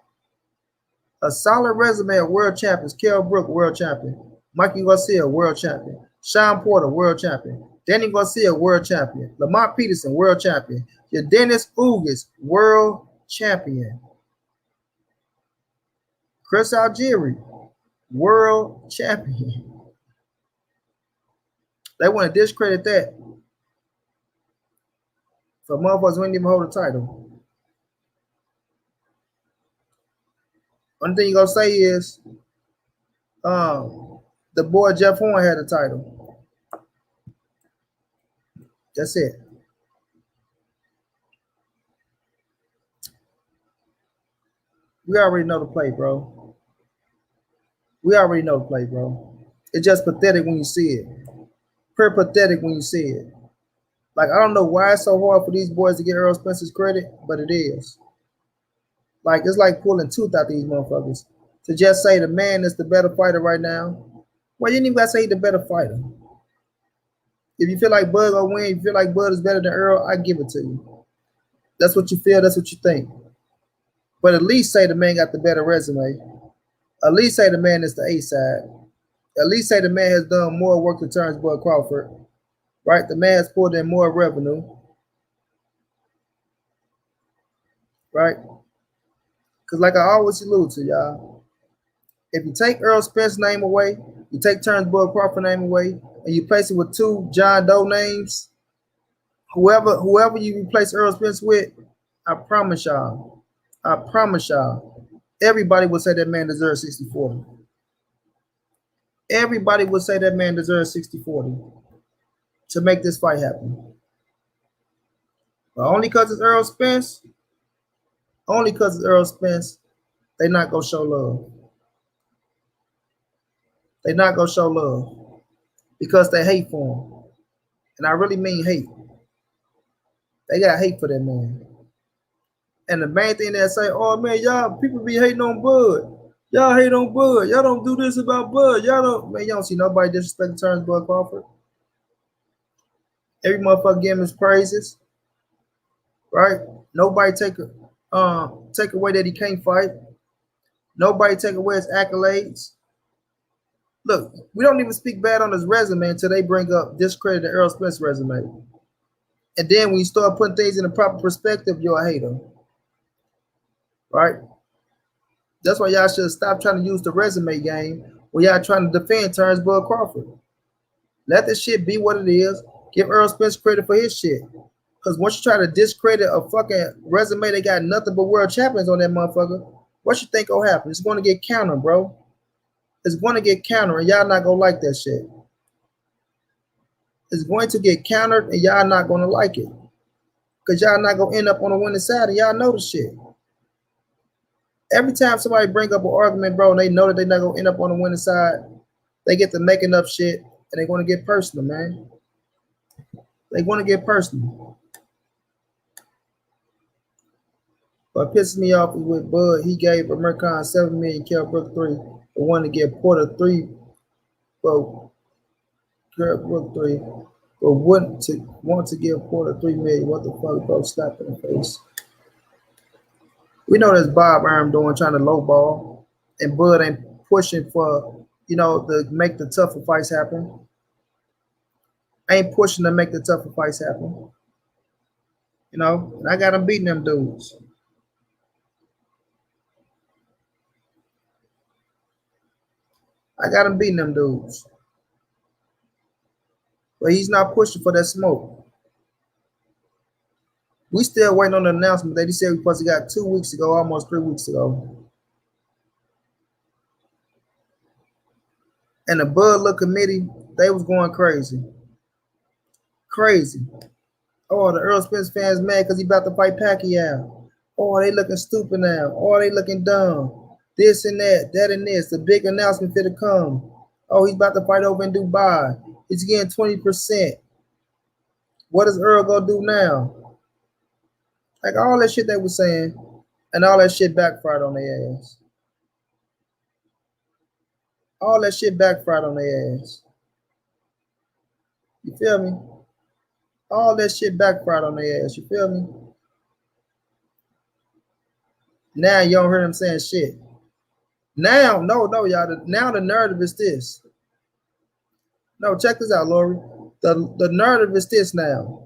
A solid resume of world champions. Kell Brook, world champion. Mikey Garcia, world champion. Sean Porter, world champion. Danny Garcia, world champion. Lamont Peterson, world champion. Your Dennis Ugas, world champion. Chris Algieri, world champion. They want to discredit that. So motherfuckers wouldn't even hold the title. One thing you gonna say is, the boy Jeff Horn had the title. That's it. We already know the play, bro. We already know the play, bro. It's just pathetic when you see it. Pretty pathetic when you see it. Like, I don't know why it's so hard for these boys to get Earl Spencer's credit, but it is. Like, it's like pulling tooth out these motherfuckers. To just say the man is the better fighter right now. Well, you didn't even got to say he's the better fighter. If you feel like Bud gonna win, if you feel like Bud is better than Earl, I give it to you. That's what you feel, that's what you think. But at least say the man got the better resume. At least say the man is the A side. At least say the man has done more work than Terence Crawford. Right? The man has pulled in more revenue. Right? Because like I always allude to, y'all, if you take Earl Spence's name away, you take Terence Crawford name away, and you place it with two John Doe names, whoever you replace Earl Spence with, I promise y'all, everybody would say that man deserves 60-40. Everybody would say that man deserves 60-40 to make this fight happen. But only because it's Earl Spence, they not gonna show love. They not gonna show love because they hate for him. And I really mean hate. They got hate for that man. And the main thing they say, oh man, y'all people be hating on Bud. Y'all hate on Bud. Y'all don't do this about Bud. Y'all don't, man, you don't see nobody disrespecting Terence Crawford. Every motherfucker give him his praises. Right? Nobody take away that he can't fight. Nobody take away his accolades. Look, we don't even speak bad on his resume until they bring up discredit the Earl Spence resume. And then when you start putting things in the proper perspective, you're a hater. Right? That's why y'all should stop trying to use the resume game when y'all trying to defend Terence Crawford. Let this shit be what it is. Give Earl Spence credit for his shit. Because once you try to discredit a fucking resume, they got nothing but world champions on that motherfucker. What you think gonna happen? It's gonna get countered, bro. It's going to get countered, and y'all not going to like that shit. It's going to get countered, and y'all not going to like it. Because y'all not going to end up on the winning side, and y'all know the shit. Every time somebody bring up an argument, bro, and they know that they're not going to end up on the winning side, they get to making up shit, and they're going to get personal, man. They want to get personal. What pisses me off is with Bud, he gave American $7 million, Kell Brook $3 million. But want to give Porter $3 million, but Kell Brook $3 million, but want to give Porter $3 million. What the fuck, bro? Slap in the face. We know that's Bob Arum doing, trying to lowball, and Bud ain't pushing for, to make the tougher fights happen. Ain't pushing to make the tougher fights happen. And I got him beating them dudes. I got him beating them dudes. But he's not pushing for that smoke. We still waiting on the announcement that he said we supposed to got 2 weeks ago, almost 3 weeks ago. And the Bud Look Committee, they was going crazy. Crazy. Oh, the Earl Spence fans mad because he about to fight Pacquiao. Oh, they looking stupid now. Oh, they looking dumb. This and that, that and this. The big announcement for to come. Oh, he's about to fight over in Dubai. He's getting 20%. What is Earl gonna do now? Like all that shit they was saying, and all that shit backfired on their ass. All that shit backfired on their ass. You feel me? All that shit backfired on their ass. You feel me? Now you don't hear them saying shit. Now, no, y'all. Now the narrative is this. No, check this out, Lori. The narrative is this now.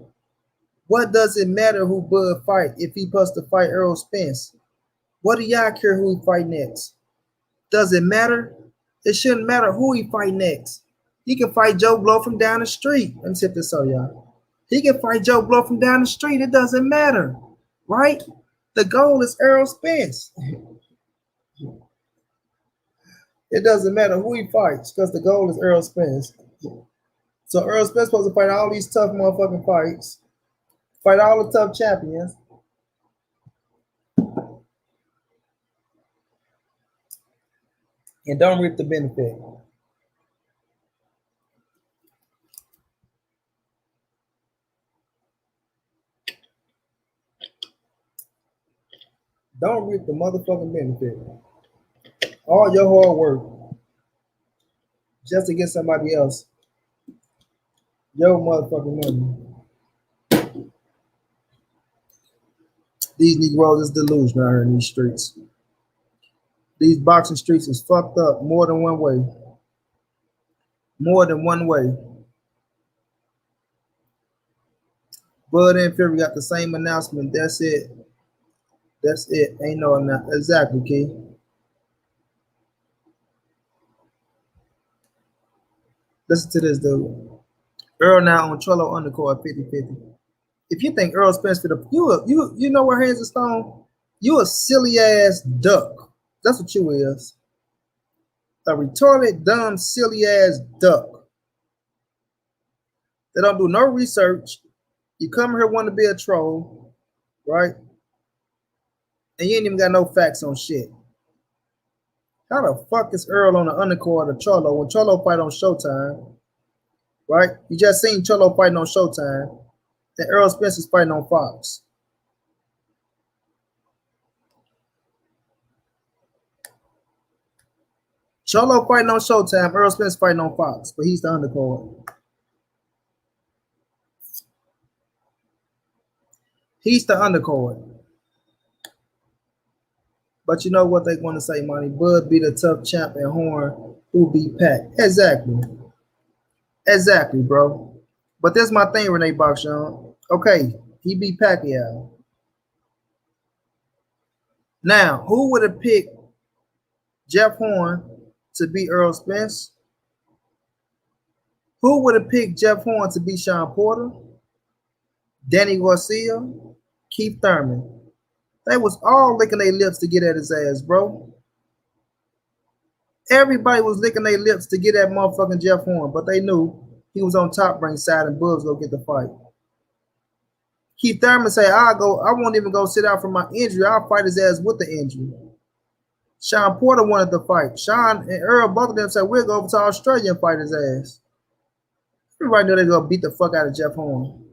What does it matter who Bud fight if he supposed to fight Errol Spence? What do y'all care who he fight next? Does it matter? It shouldn't matter who he fight next. He can fight Joe Blow from down the street. Let me see if this so y'all. He can fight Joe Blow from down the street. It doesn't matter, right? The goal is Errol Spence. It doesn't matter who he fights because the goal is Errol Spence. So Earl Spencer supposed to fight all these tough motherfucking fights, fight all the tough champions, and don't reap the benefit. Don't reap the motherfucking benefit. All your hard work just to get somebody else your motherfucking money. These Negroes is delusional out here in these streets. These boxing streets is fucked up more than one way. More than one way. Bud and Fury got the same announcement. That's it. That's it. Ain't no announcement. Exactly, Key. Listen to this, dude. Earl now on Trello undercard 50-50. If you think Earl Spence for the you know where hands are stone, you a silly ass duck. That's what you is. A retarded, dumb, silly ass duck. They don't do no research. You come here want to be a troll, right? And you ain't even got no facts on shit. How the fuck is Earl on the undercard of Cholo when Cholo fight on Showtime? Right? You just seen Cholo fighting on Showtime. And Errol Spence is fighting on Fox. Cholo fighting on Showtime, Errol Spence fighting on Fox, but he's the undercard. He's the undercard. But you know what they want to say, Monty? Bud be the tough champ and Horn who beat Pac. Exactly. Exactly, bro. But that's my thing, Renee Boxon. Okay, he beat Pacquiao. Now, who would have picked Jeff Horn to beat Earl Spence? Who would have picked Jeff Horn to beat Sean Porter? Danny Garcia? Keith Thurman? They was all licking their lips to get at his ass, bro. Everybody was licking their lips to get at motherfucking Jeff Horn, but they knew he was on Top Rank side and Bubs go get the fight. Keith Thurman say, I won't even go sit out for my injury. I'll fight his ass with the injury. Sean Porter wanted to fight. Sean and Earl, both of them said, we'll go over to Australia and fight his ass. Everybody knew they're going to beat the fuck out of Jeff Horn.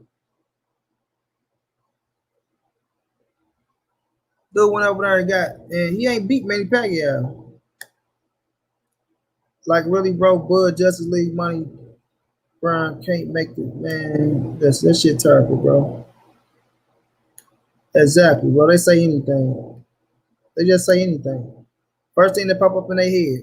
Dude went over there and he ain't beat Manny Pacquiao. Like, really, bro, Bud, Justice League money, Brian can't make it, man. That shit terrible, bro. Exactly, bro. They say anything. They just say anything. First thing that pop up in their head.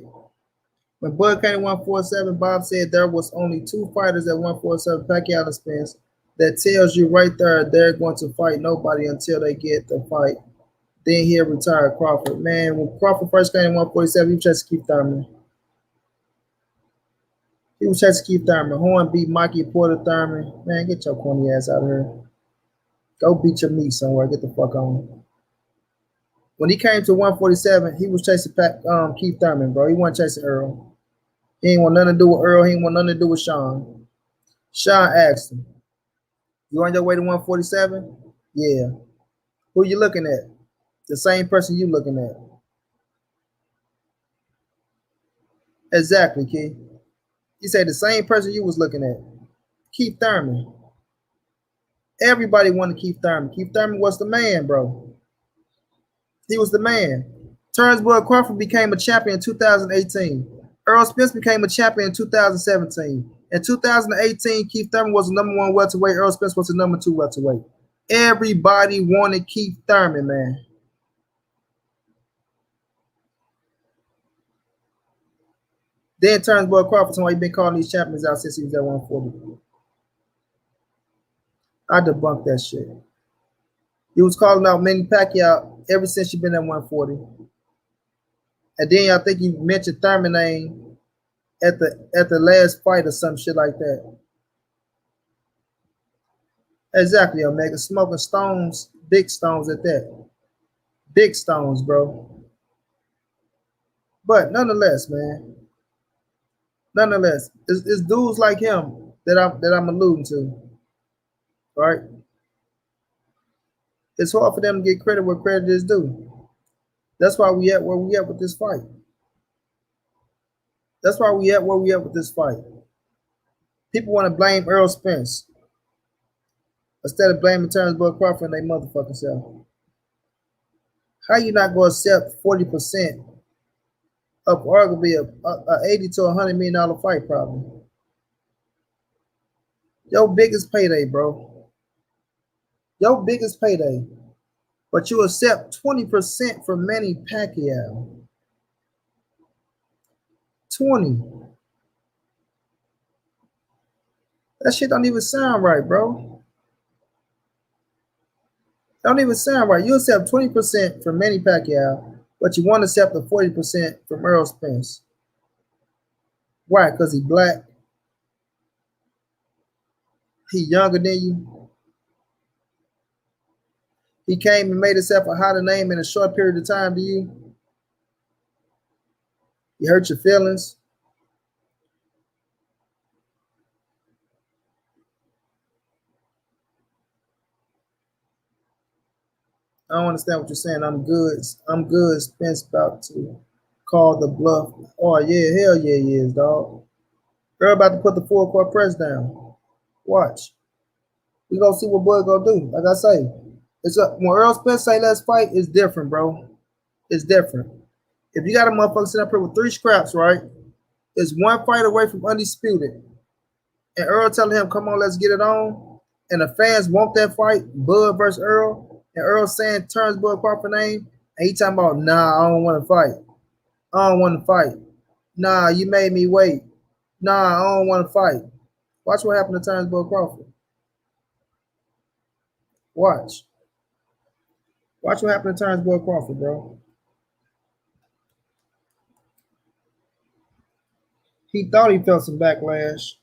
When Bud came to 147, Bob said there was only 2 fighters at 147, Pacquiao and Spence. That tells you right there they're going to fight nobody until they get the fight. Then he'll retire Crawford. Man, when Crawford first came in 147, he was just Keith Thurman. He was just Keith Thurman. Horn beat Mikey Porter Thurman. Man, get your corny ass out of here. Go beat your meat somewhere. Get the fuck on. When he came to 147, he was chasing Keith Thurman, bro. He wasn't chasing Earl. He ain't want nothing to do with Earl. He ain't want nothing to do with Sean. Sean asked him, you on your way to 147? Yeah. Who you looking at? The same person you looking at. Exactly, Keith. He said the same person you was looking at. Keith Thurman. Everybody wanted Keith Thurman. Keith Thurman was the man, bro. He was the man. Terence Crawford became a champion in 2018. Earl Spence became a champion in 2017. In 2018, Keith Thurman was the #1 welterweight. Earl Spence was the #2 welterweight. Everybody wanted Keith Thurman, man. Then Terence Crawford, somebody been calling these champions out since he was at 140. I debunked that shit. He was calling out Manny Pacquiao ever since she been at 140. And then I think you mentioned Thurman name at the last fight or some shit like that. Exactly, Omega. Smoking stones, big stones at that. Big stones, bro. But nonetheless, man. Nonetheless, it's dudes like him that I'm alluding to. Right? It's hard for them to get credit where credit is due. That's why we at where we at with this fight. That's why we at where we at with this fight. People want to blame Errol Spence instead of blaming Terence Crawford and they motherfucking self. How you not going to accept 40% of arguably a $80 to $100 million fight problem? Your biggest payday, bro. Your biggest payday. But you accept 20% from Manny Pacquiao. 20. That shit don't even sound right, bro. Don't even sound right. You accept 20% from Manny Pacquiao, but you want to accept the 40% from Errol Spence. Why? Because he black. He younger than you. He came and made himself a hotter name in a short period of time to you. He hurt your feelings. I don't understand what you're saying. I'm good. I'm good. Spence about to call the bluff. Oh, yeah. Hell yeah, he is, dog. Earl about to put the full court press down. Watch. We gonna see what boy gonna do. Like I say, it's when Earl Spence say let's fight, it's different, bro. It's different. If you got a motherfucker sitting up here with 3 scraps, right? It's 1 fight away from undisputed. And Earl telling him, come on, let's get it on. And the fans want that fight, Bud versus Earl. And Earl saying Terence Crawford name. And he talking about, nah, I don't want to fight. I don't want to fight. Nah, you made me wait. Nah, I don't want to fight. Watch what happened to Terence Crawford. Watch. Watch what happened to Terence Crawford, bro. He thought he felt some backlash.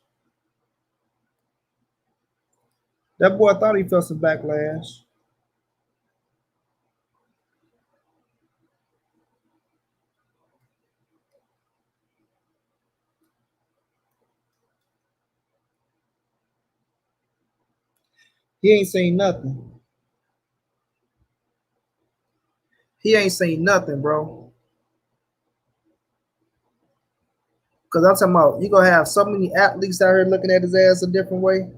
That boy thought he felt some backlash. He ain't seen nothing. He ain't seen nothing, bro. Because I'm talking about, you're going to have so many athletes out here looking at his ass a different way.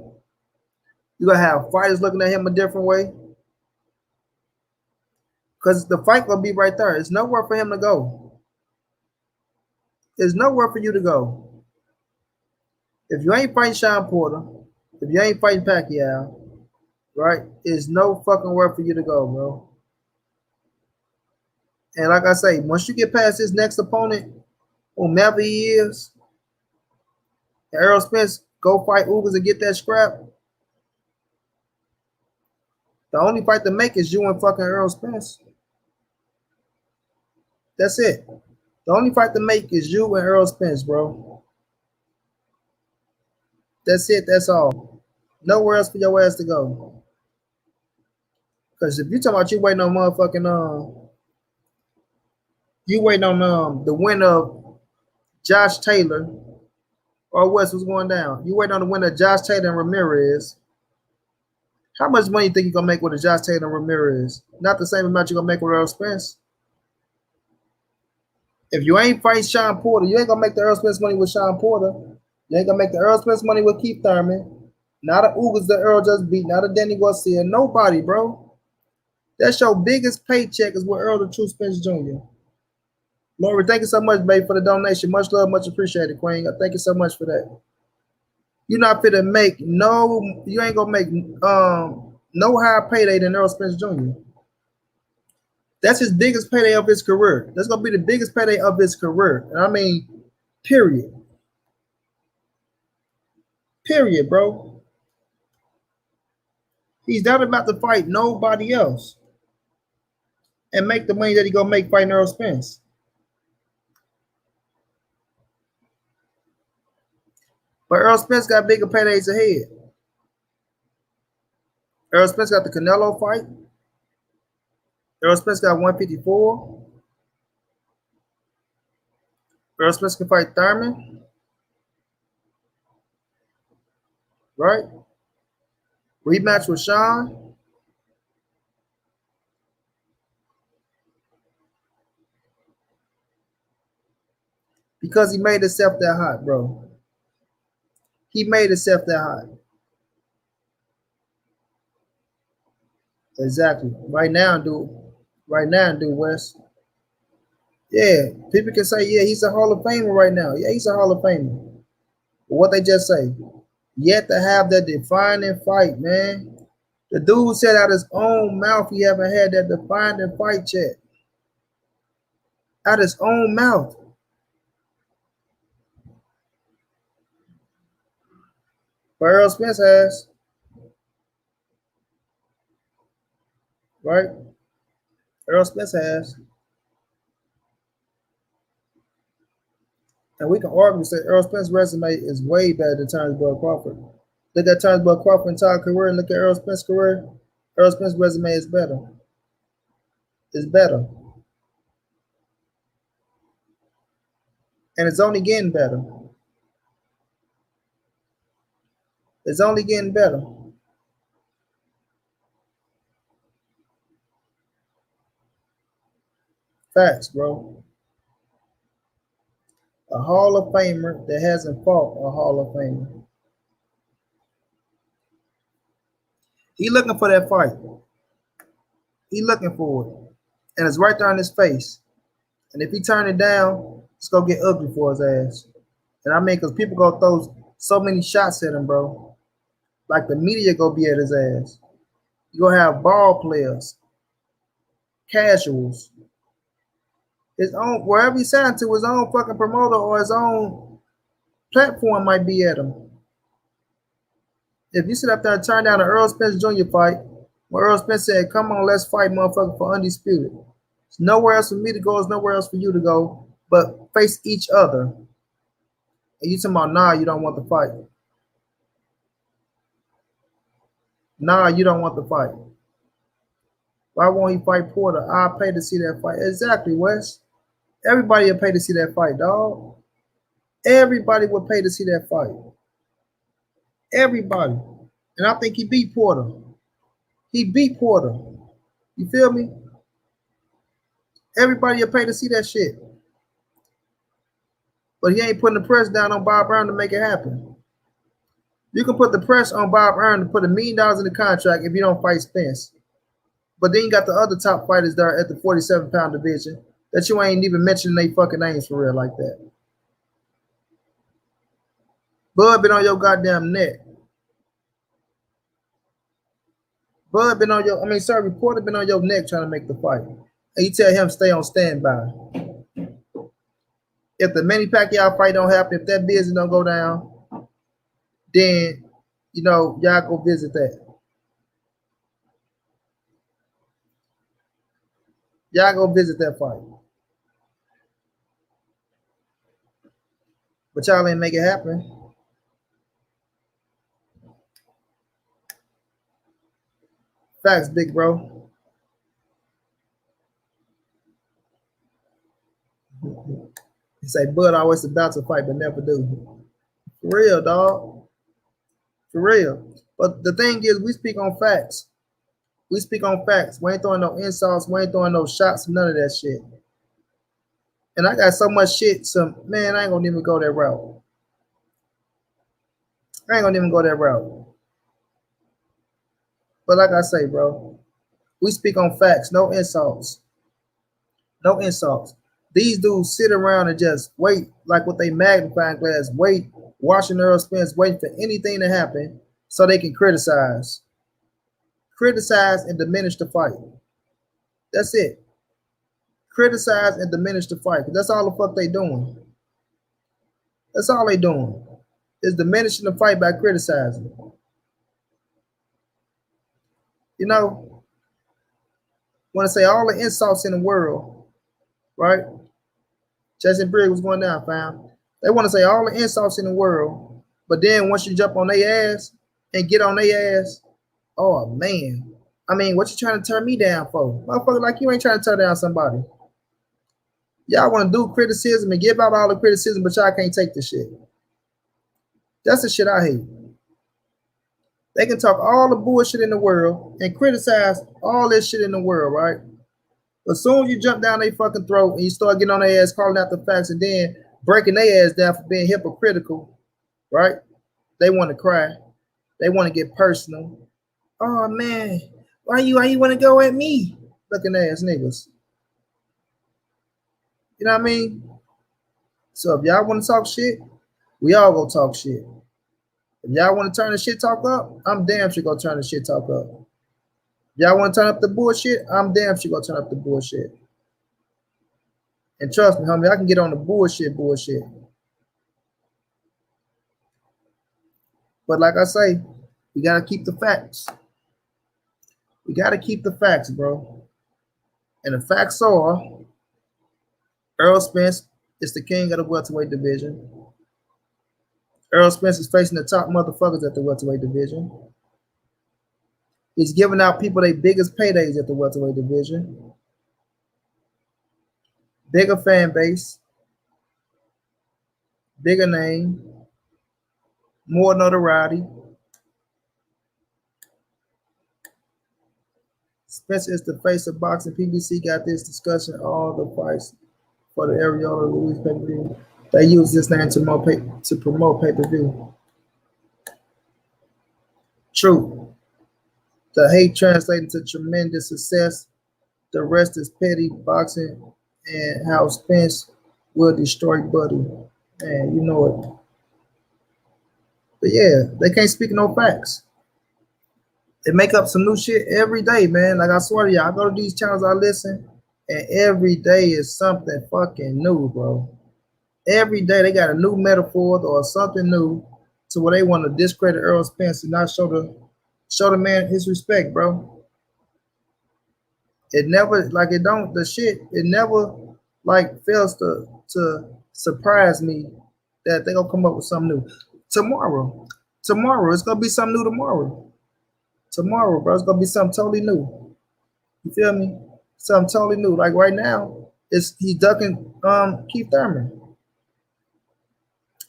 You're going to have fighters looking at him a different way. Because the fight going to be right there. There's nowhere for him to go. There's nowhere for you to go. If you ain't fighting Sean Porter, if you ain't fighting Pacquiao, right, there's no fucking where for you to go, bro. And like I say, once you get past his next opponent, whomever he is, and Errol Spence go fight Ugas and get that scrap, the only fight to make is you and fucking Errol Spence. That's it. The only fight to make is you and Errol Spence, bro. That's it. That's all. Nowhere else for your ass to go. Because if you talking about you waiting on motherfucking you waiting on the winner of Josh Taylor or what's going down. You waiting on the winner of Josh Taylor and Ramirez. How much money you think you're gonna make with a Josh Taylor and Ramirez? Not the same amount you're gonna make with Earl Spence. If you ain't fighting Sean Porter, you ain't gonna make the Earl Spence money with Sean Porter. You ain't gonna make the Earl Spence money with Keith Thurman. Not a Ugas that Earl just beat, not a Danny Garcia, nobody, bro. That's your biggest paycheck is with Earl the True Spence Jr. Lori, thank you so much, babe, for the donation. Much love, much appreciated, Queen. Thank you so much for that. You're not fit to make you ain't gonna make no higher payday than Errol Spence Jr. That's his biggest payday of his career. That's gonna be the biggest payday of his career. And I mean, period. Period, bro. He's not about to fight nobody else and make the money that he gonna make fighting Errol Spence. But Earl Spence got bigger paydays ahead. Errol Spence got the Canelo fight. Errol Spence got 154. Errol Spence can fight Thurman. Right? Rematch with Sean. Because he made himself that hot, bro. He made himself that hot. Exactly. Right now, dude. Right now, dude, West. Yeah, people can say, yeah, he's a Hall of Famer right now. Yeah, he's a Hall of Famer. But what they just say, yet to have that defining fight, man. The dude said out his own mouth he haven't had that defining fight yet. Out his own mouth. But Earl Spence has. Right? Errol Spence has. And we can argue and say Errol Spence's resume is way better than Terence Crawford. Look at Terence Crawford's entire career and look at Errol Spence's career. Errol Spence's resume is better. It's better. And it's only getting better. It's only getting better. Facts, bro. A Hall of Famer that hasn't fought a Hall of Famer. He looking for that fight. He looking for it. And it's right there in his face. And if he turn it down, it's going to get ugly for his ass. And I mean, because people going to throw so many shots at him, bro. Like the media going to be at his ass. You're going to have ball players, casuals, his own, wherever he signed to, his own fucking promoter or his own platform might be at him. If you sit up there and turn down an Earl Spence Jr. fight, where Earl Spence said, come on, let's fight, motherfucker, for undisputed. There's nowhere else for me to go. There's nowhere else for you to go, but face each other. And you talking about, nah, you don't want the fight. Nah, you don't want the fight. Why won't he fight Porter? I'll pay to see that fight. Exactly, Wes. Everybody will pay to see that fight, dog. Everybody will pay to see that fight. Everybody. And I think he beat Porter. He beat Porter. You feel me? Everybody will pay to see that shit. But he ain't putting the press down on Bob Arum to make it happen. You can put the press on Bob Arum to put $1 million in the contract if you don't fight Spence. But then you got the other top fighters there at the 47-pound division that you ain't even mentioning their fucking names for real like that. Bud been on your goddamn neck. Bud been on your, Porter been on your neck trying to make the fight. And you tell him stay on standby. If the Manny Pacquiao fight don't happen, if that business don't go down, then, y'all go visit that. Y'all go visit that fight. But y'all ain't make it happen. Facts, big bro. He say, Bud always about to fight, but never do. For real, dog. For real. But the thing is, we speak on facts. We speak on facts. We ain't throwing no insults. We ain't throwing no shots. None of that shit. And I got so much shit. Man, I ain't gonna even go that route. I ain't gonna even go that route. But like I say, bro, we speak on facts, no insults. No insults. These dudes sit around and just wait, like with a magnifying glass, wait, watching Earl Spence, waiting for anything to happen so they can criticize. Criticize and diminish the fight. That's it. Criticize and diminish the fight. That's all the fuck they doing. That's all they doing. Is diminishing the fight by criticizing. You know, want to say all the insults in the world, right? Jason Briggs was going down, fam. They want to say all the insults in the world, but then once you jump on their ass and get on their ass, oh man. I mean, what you trying to turn me down for? Motherfucker, like you ain't trying to turn down somebody. Y'all want to do criticism and give out all the criticism, but y'all can't take the shit. That's the shit I hate. They can talk all the bullshit in the world and criticize all this shit in the world, right? But as soon as you jump down their fucking throat and you start getting on their ass, calling out the facts, and then breaking their ass down for being hypocritical, right? They want to cry. They want to get personal. Oh man, why you want to go at me? Looking ass niggas. You know what I mean? So if y'all want to talk shit, we all go talk shit. If y'all want to turn the shit talk up, I'm damn sure gonna turn the shit talk up. If y'all want to turn up the bullshit, I'm damn sure gonna turn up the bullshit. And trust me, homie, I can get on the bullshit. But like I say, we gotta keep the facts. We gotta keep the facts, bro. And the facts are Earl Spence is the king of the welterweight division. Earl Spence is facing the top motherfuckers at the welterweight division. He's giving out people their biggest paydays at the welterweight division. Bigger fan base, bigger name, more notoriety. Spencer is the face of boxing. PBC got this discussion all the fights for the Areola Louis pay-per-view. They use this name to promote pay-per-view. True. The hate translated to tremendous success. The rest is petty boxing and how Spence will destroy Buddy. Man, you know it. But yeah, they can't speak no facts. They make up some new shit every day, man. Like I swear to y'all, I go to these channels, I listen, and every day is something fucking new, bro. Every day they got a new metaphor or something new to where they want to discredit Earl Spence and not show the man his respect, bro. It never like it don't the shit. It never like fails to surprise me that they gonna come up with something new tomorrow. Tomorrow it's gonna be something new tomorrow. Tomorrow, bro, it's gonna be something totally new. You feel me? Something totally new. Like right now, he's ducking Keith Thurman.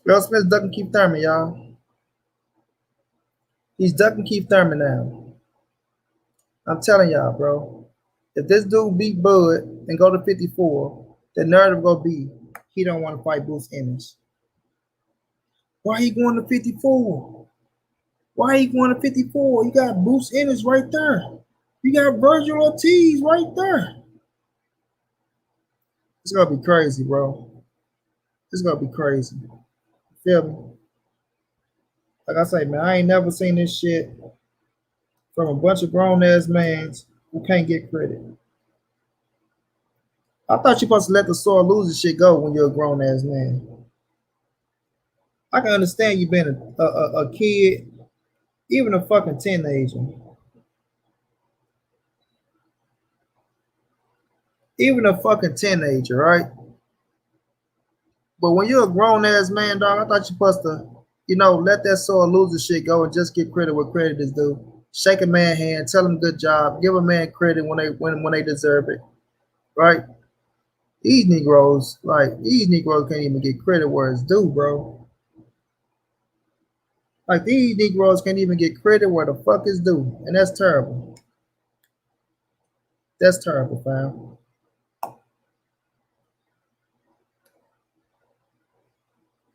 Earl Smith's ducking Keith Thurman, y'all. He's ducking Keith Thurman now. I'm telling y'all, bro. If this dude beat Bud and go to 54, the narrative gonna be he don't want to fight Bruce Ennis. Why he going to 54? Why he going to 54? You got Bruce Ennis right there. You got Virgil Ortiz right there. It's gonna be crazy, bro. It's gonna be crazy. Feel me? Like I say, man, I ain't never seen this shit from a bunch of grown ass mans who can't get credit. I thought you're supposed to let the sore loser shit go when you're a grown ass man. I can understand you being a kid, even a fucking teenager. Even a fucking teenager, right? But when you're a grown ass man, dog, I thought you're supposed to, let that sore loser shit go and just give credit where credit is due. Shake a man hand, tell him good job, give a man credit when they deserve it, right? These Negroes can't even get credit where it's due, bro. Like these Negroes can't even get credit where the fuck is due, and that's terrible. That's terrible, fam.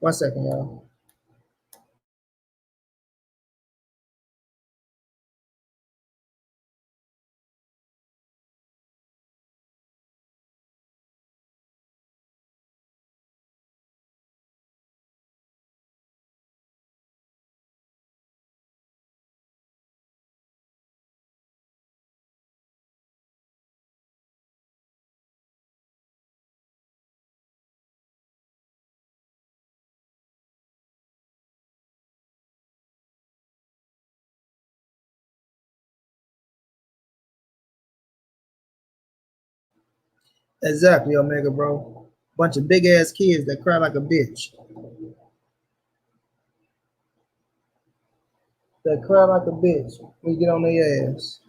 One second, y'all. Exactly, Omega, bro. Bunch of big ass kids that cry like a bitch. That cry like a bitch. We get on their ass.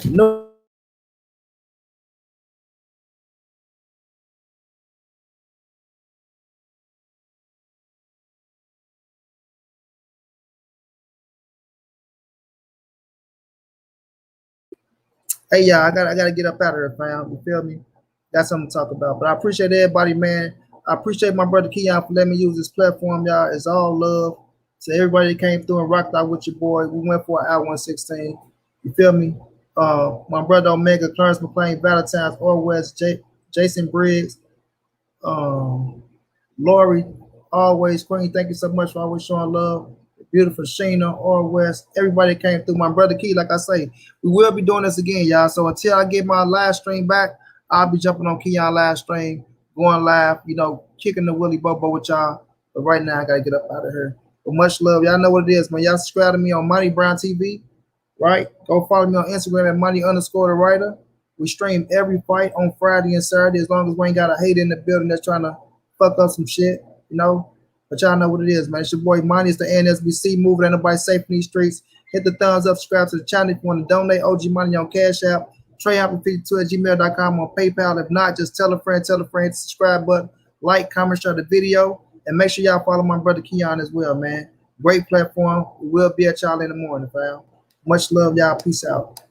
No. Hey, yeah, I gotta get up out of here, fam. You feel me? Got something to talk about. But I appreciate everybody, man. I appreciate my brother Keon for letting me use this platform, y'all. It's all love. To everybody that came through and rocked out with your boy. We went for an hour 116. You feel me? My brother Omega, Clarence McLean, Valentine's, Orwell, Jason Briggs, um, Lori, always Queen. Thank you so much for always showing love. Beautiful Sheena, or West, everybody came through. My brother Key, like I say, we will be doing this again, y'all. So until I get my live stream back, I'll be jumping on Keon live stream, going live, kicking the Willy Bobo with y'all. But right now, I gotta get up out of here. But much love, y'all know what it is, man. Y'all subscribe to me on Money Brown TV, right? Go follow me on Instagram at Money_the writer. We stream every fight on Friday and Saturday, as long as we ain't got a hate in the building that's trying to fuck up some shit, you know. But y'all know what it is, man. It's your boy Money. It's the NSBC. Moving, ain't nobody safe in these streets. Hit the thumbs up, subscribe to the channel if you want to donate. OG Money on Cash App. TreyHopper52@gmail.com on PayPal. If not, just tell a friend, subscribe button, like, comment, share the video, and make sure y'all follow my brother Keon as well, man. Great platform. We will be at y'all in the morning, fam. Much love, y'all. Peace out.